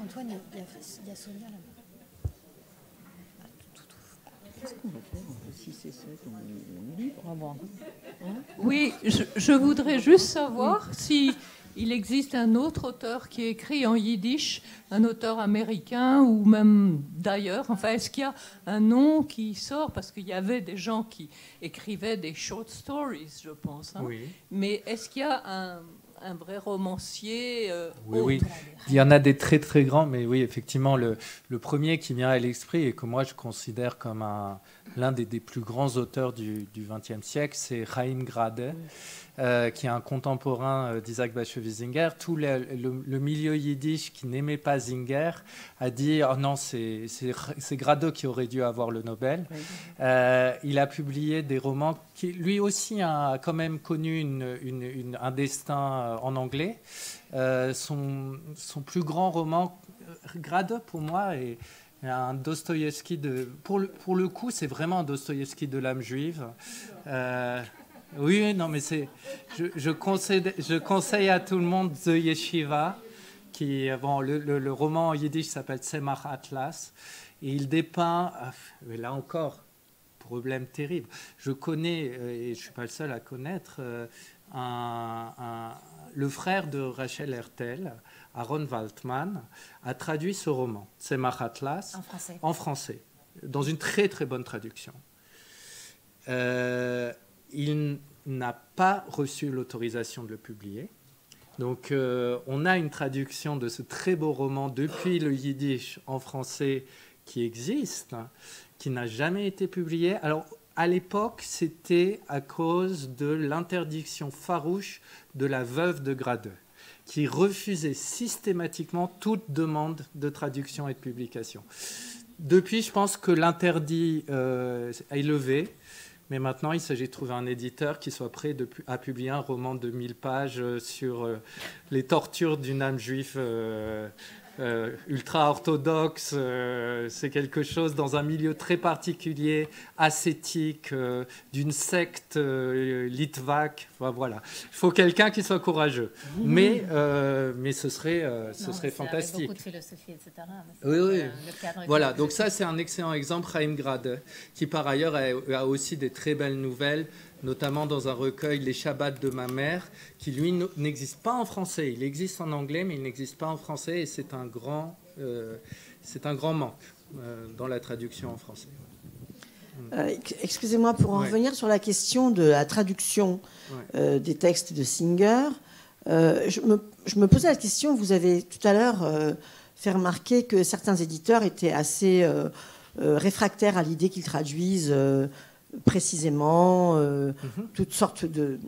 Antoine, il y a Sonia là. Qu'est-ce qu'on va faire entre 6 et 7 on est libre à voir. Oui, je voudrais juste savoir si il existe un autre auteur qui écrit en yiddish, un auteur américain ou même d'ailleurs. Enfin, est-ce qu'il y a un nom qui sort? Parce qu'il y avait des gens qui écrivaient des short stories, je pense. Hein. Oui. Mais est-ce qu'il y a un vrai romancier Oui. Il y en a des très très grands, mais oui, effectivement, le premier qui vient à l'esprit et que moi je considère comme l'un des plus grands auteurs du XXe siècle, c'est Chaim Grade, qui est un contemporain d'Isaac Bashevis Singer. Tout le milieu yiddish qui n'aimait pas Singer a dit « Oh non, c'est Grade qui aurait dû avoir le Nobel ». Il a publié des romans qui, lui aussi, a quand même connu un destin en anglais. Son plus grand roman, Grade, pour moi, est un Dostoïevski pour le coup, c'est vraiment un Dostoïevski de l'âme juive. Oui, non, mais je conseille à tout le monde The Yeshiva, qui, bon, le roman en yiddish s'appelle Tzemach Atlas, et il dépeint, mais là encore, problème terrible. Je connais, et je ne suis pas le seul à connaître, le frère de Rachel Hertel, Aaron Waltman, a traduit ce roman, Tzemach Atlas, en français, dans une très très bonne traduction. Il n'a pas reçu l'autorisation de le publier. Donc on a une traduction de ce très beau roman depuis le yiddish en français qui existe, qui n'a jamais été publié. Alors à l'époque, c'était à cause de l'interdiction farouche de la veuve de Grade, qui refusait systématiquement toute demande de traduction et de publication. Depuis, je pense que l'interdit est levé, mais maintenant, il s'agit de trouver un éditeur qui soit prêt à publier un roman de 1000 pages sur les tortures d'une âme juive ultra-orthodoxe, c'est quelque chose dans un milieu très particulier, ascétique, d'une secte litvak. Enfin, voilà. Il faut quelqu'un qui soit courageux. Mais ce serait fantastique. Avec beaucoup de philosophie, etc. Oui, oui. Voilà, donc ça c'est un excellent exemple, Chaim Grade, qui par ailleurs a aussi des très belles nouvelles, notamment dans un recueil, Les Shabbats de ma mère, qui lui n'existe pas en français. Il existe en anglais, mais il n'existe pas en français, et c'est un grand manque dans la traduction en français. Excusez-moi, pour en revenir sur la question de la traduction des textes de Singer, je me posais la question, vous avez tout à l'heure fait remarquer que certains éditeurs étaient assez réfractaires à l'idée qu'ils traduisent précisément toutes sortes de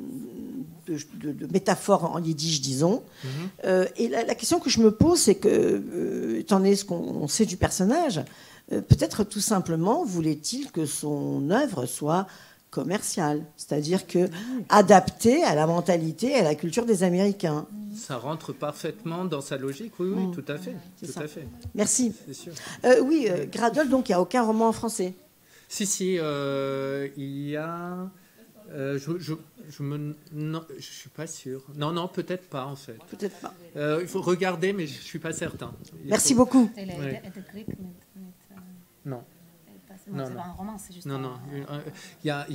métaphores en yiddish, disons. Et la question que je me pose, c'est que, étant donné ce qu'on sait du personnage, peut-être tout simplement voulait-il que son œuvre soit commerciale, c'est-à-dire que adaptée à la mentalité et à la culture des Américains. Ça rentre parfaitement dans sa logique, oui, tout à fait. Tout à fait. Merci. C'est sûr. Oui, Gradol, donc il n'y a aucun roman en français. Si, il y a... je suis pas sûr. Non, peut-être pas, en fait. Peut-être pas. Il faut regarder, mais je suis pas certain. Merci beaucoup. Non. Non, c'est pas un roman, c'est juste Non. Il y a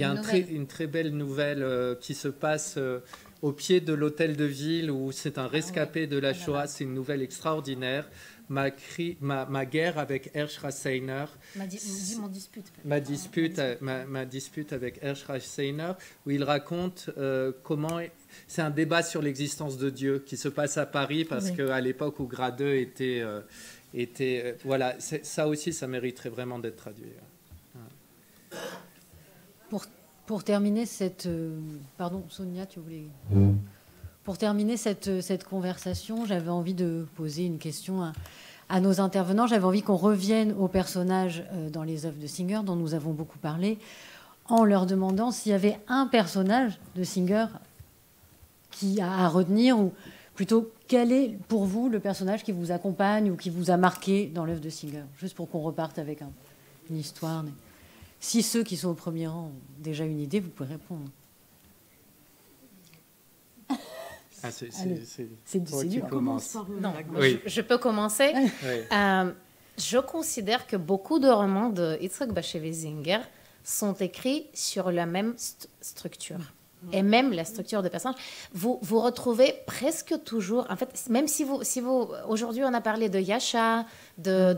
une très belle nouvelle qui se passe au pied de l'hôtel de ville où c'est un rescapé de la Shoah. C'est une nouvelle extraordinaire. Ma guerre avec Hershra Seiner. Ma dispute avec Hershra Seiner, où il raconte comment... C'est un débat sur l'existence de Dieu qui se passe à Paris parce qu'à l'époque où Gradeux était voilà, ça aussi, ça mériterait vraiment d'être traduit. Pour terminer cette... pardon, Sonia, tu voulais... Pour terminer cette conversation, j'avais envie de poser une question à nos intervenants. J'avais envie qu'on revienne aux personnages dans les œuvres de Singer, dont nous avons beaucoup parlé, en leur demandant s'il y avait un personnage de Singer qui a à retenir, ou plutôt quel est pour vous le personnage qui vous accompagne ou qui vous a marqué dans l'œuvre de Singer, juste pour qu'on reparte avec une histoire. Si ceux qui sont au premier rang ont déjà une idée, vous pouvez répondre. C'est dur. Non, je peux commencer. Je considère que beaucoup de romans de Yitzhak Bashevis Singer sont écrits sur la même structure. Et même la structure de personnage, vous retrouvez presque toujours, en fait, même si vous aujourd'hui on a parlé de Yasha, de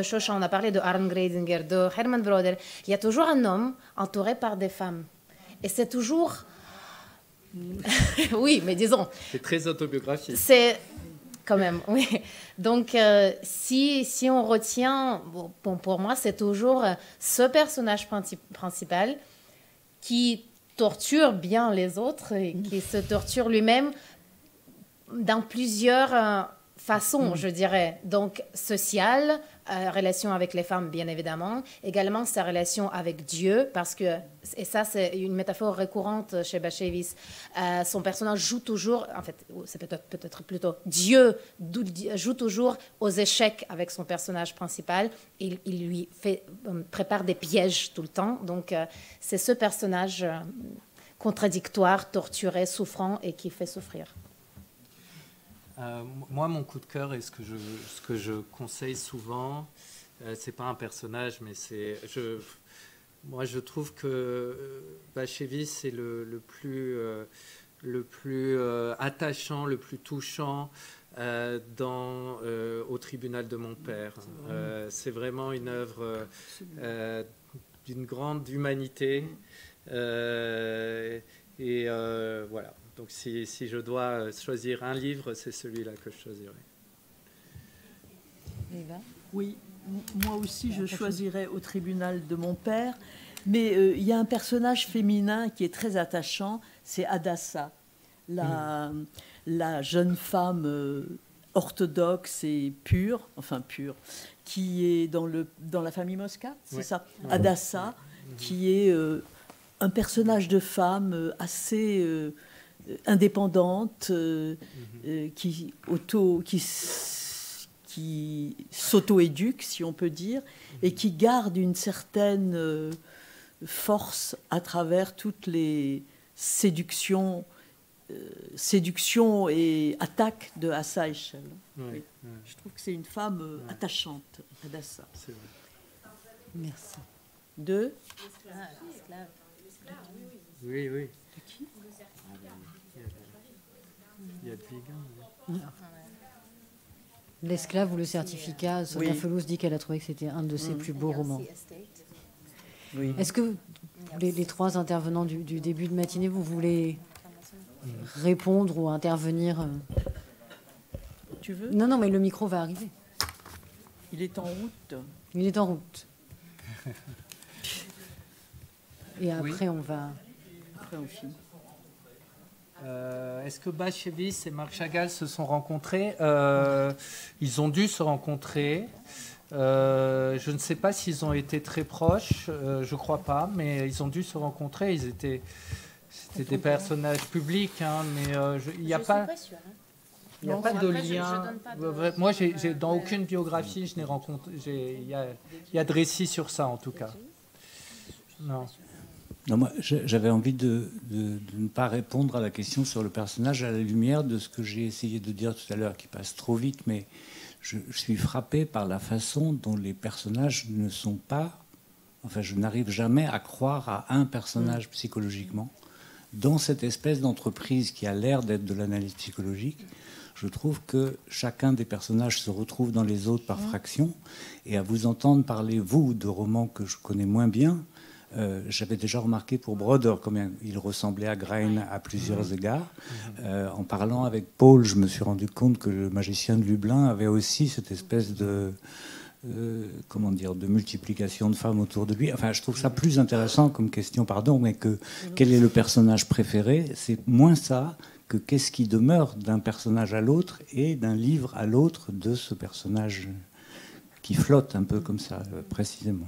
Shosha, on a parlé de Arne Gradinger, de Herman Broder, il y a toujours un homme entouré par des femmes. Et c'est toujours... oui, mais disons... C'est très autobiographique. C'est... Quand même, oui. Donc, si on retient... Bon, pour moi, c'est toujours ce personnage principal qui torture bien les autres et qui se torture lui-même dans plusieurs façons, je dirais. Donc, sociale, relation avec les femmes, bien évidemment. Également, sa relation avec Dieu, parce que, et ça, c'est une métaphore récurrente chez Bashevis, son personnage joue toujours, en fait, c'est peut-être plutôt Dieu joue toujours aux échecs avec son personnage principal. Il lui prépare des pièges tout le temps. Donc, c'est ce personnage contradictoire, torturé, souffrant et qui fait souffrir. Moi, mon coup de cœur et ce que je conseille souvent, c'est pas un personnage, mais moi, je trouve que Bashevis c'est le plus attachant, le plus touchant au tribunal de mon père. C'est vraiment une œuvre d'une grande humanité. Voilà. Donc si je dois choisir un livre, c'est celui-là que je choisirais. Oui, moi aussi je choisirais Au tribunal de mon père. Mais il y a un personnage féminin qui est très attachant, c'est Hadassah, la jeune femme orthodoxe et pure, qui est dans la famille Moscat, c'est ça, Hadassah, qui est un personnage de femme assez... indépendante, qui qui s'auto-éduque, si on peut dire, et qui garde une certaine force à travers toutes les séductions et attaques de Assa Echel. Oui. Je trouve que c'est une femme attachante, Hadassah. C'est vrai. Merci. De Oui, oui. De qui? Il y a de Vigan. L'esclave ou le certificat, Sonia Oui. Felous dit qu'elle a trouvé que c'était un de ses plus beaux romans. Oui. Est-ce que les trois intervenants du début de matinée, vous voulez répondre ou intervenir? Tu veux? Non, non, mais le micro va arriver. Il est en route. Il est en route. Et après, Oui. on va... Après, on finit. Est-ce que Bashevis et Marc Chagall se sont rencontrés? Ils ont dû se rencontrer. Je ne sais pas s'ils ont été très proches, je ne crois pas, mais ils ont dû se rencontrer. C'était des personnages publics, hein, mais il n'y a pas... Il n'y a pas de lien. Moi, dans aucune biographie, je n'ai rencontré. Il y a de récits sur ça, en tout cas. Non. Non, moi, j'avais envie de ne pas répondre à la question sur le personnage à la lumière de ce que j'ai essayé de dire tout à l'heure, qui passe trop vite, mais je suis frappé par la façon dont les personnages ne sont pas... Enfin, je n'arrive jamais à croire à un personnage psychologiquement. Dans cette espèce d'entreprise qui a l'air d'être de l'analyse psychologique, je trouve que chacun des personnages se retrouve dans les autres par fraction. Et à vous entendre parler, vous, de romans que je connais moins bien, j'avais déjà remarqué pour Broder combien il ressemblait à Grein à plusieurs égards. En parlant avec Paul, je me suis rendu compte que le magicien de Lublin avait aussi cette espèce de... comment dire, de multiplication de femmes autour de lui. Enfin, je trouve ça plus intéressant comme question, pardon, mais que quel est le personnage préféré? C'est moins ça que qu'est-ce qui demeure d'un personnage à l'autre et d'un livre à l'autre de ce personnage qui flotte un peu comme ça, précisément.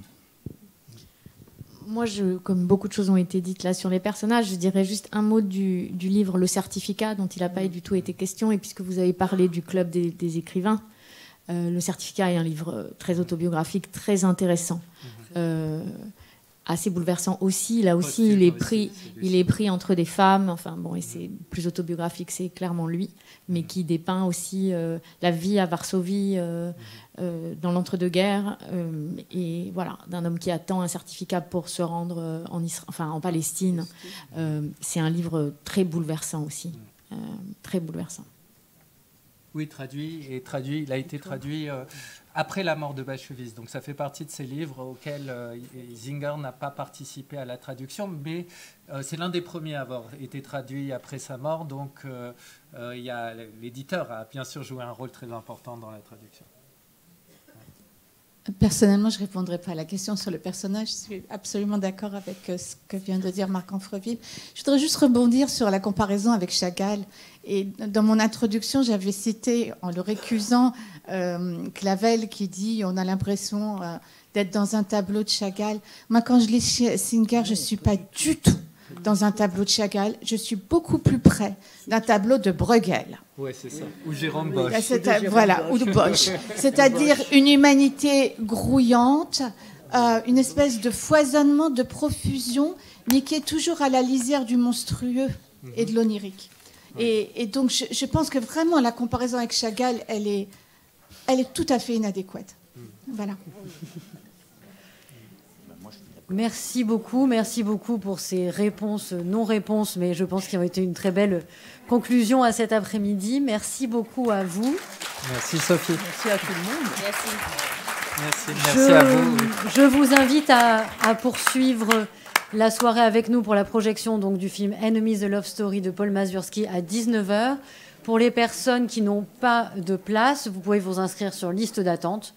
Moi, comme beaucoup de choses ont été dites là sur les personnages, je dirais juste un mot du livre Le Certificat, dont il n'a pas du tout été question, et puisque vous avez parlé du Club des écrivains, Le Certificat est un livre très autobiographique, très intéressant, assez bouleversant aussi. Là aussi, il est pris entre des femmes, enfin bon, et c'est plus autobiographique, c'est clairement lui, mais qui dépeint aussi la vie à Varsovie dans l'entre-deux-guerres, et voilà, d'un homme qui attend un certificat pour se rendre en Palestine. C'est un livre très bouleversant aussi, très bouleversant. Oui, il a été traduit après la mort de Bashevis. Donc ça fait partie de ces livres auxquels Singer n'a pas participé à la traduction, mais c'est l'un des premiers à avoir été traduit après sa mort. Donc l'éditeur a bien sûr joué un rôle très important dans la traduction. Personnellement, je ne répondrai pas à la question sur le personnage. Je suis absolument d'accord avec ce que vient de dire Marc Amfreville. Je voudrais juste rebondir sur la comparaison avec Chagall. Et dans mon introduction, j'avais cité, en le récusant, Clavel qui dit « on a l'impression d'être dans un tableau de Chagall ». Moi, quand je lis Singer, je ne suis pas du tout dans un tableau de Chagall. Je suis beaucoup plus près d'un tableau de Bruegel. Oui, c'est ça. Ou Jérôme Bosch. Voilà, ou de Bosch. C'est-à-dire une humanité grouillante, une espèce de foisonnement, de profusion, mais qui est toujours à la lisière du monstrueux et de l'onirique. Et donc, je pense que vraiment, la comparaison avec Chagall, elle est tout à fait inadéquate. Voilà. Merci beaucoup pour ces réponses, non-réponses, mais je pense qu'ils ont été une très belle conclusion à cet après-midi. Merci beaucoup à vous. Merci Sophie. Merci à tout le monde. Merci à vous. Je vous invite à poursuivre la soirée avec nous pour la projection donc, du film Enemies, The Love Story de Paul Mazursky à 19h. Pour les personnes qui n'ont pas de place, vous pouvez vous inscrire sur liste d'attente.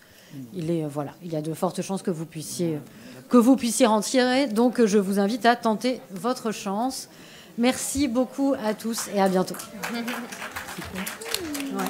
Il y a de fortes chances que vous puissiez rentrer. Donc, je vous invite à tenter votre chance. Merci beaucoup à tous et à bientôt. Ouais.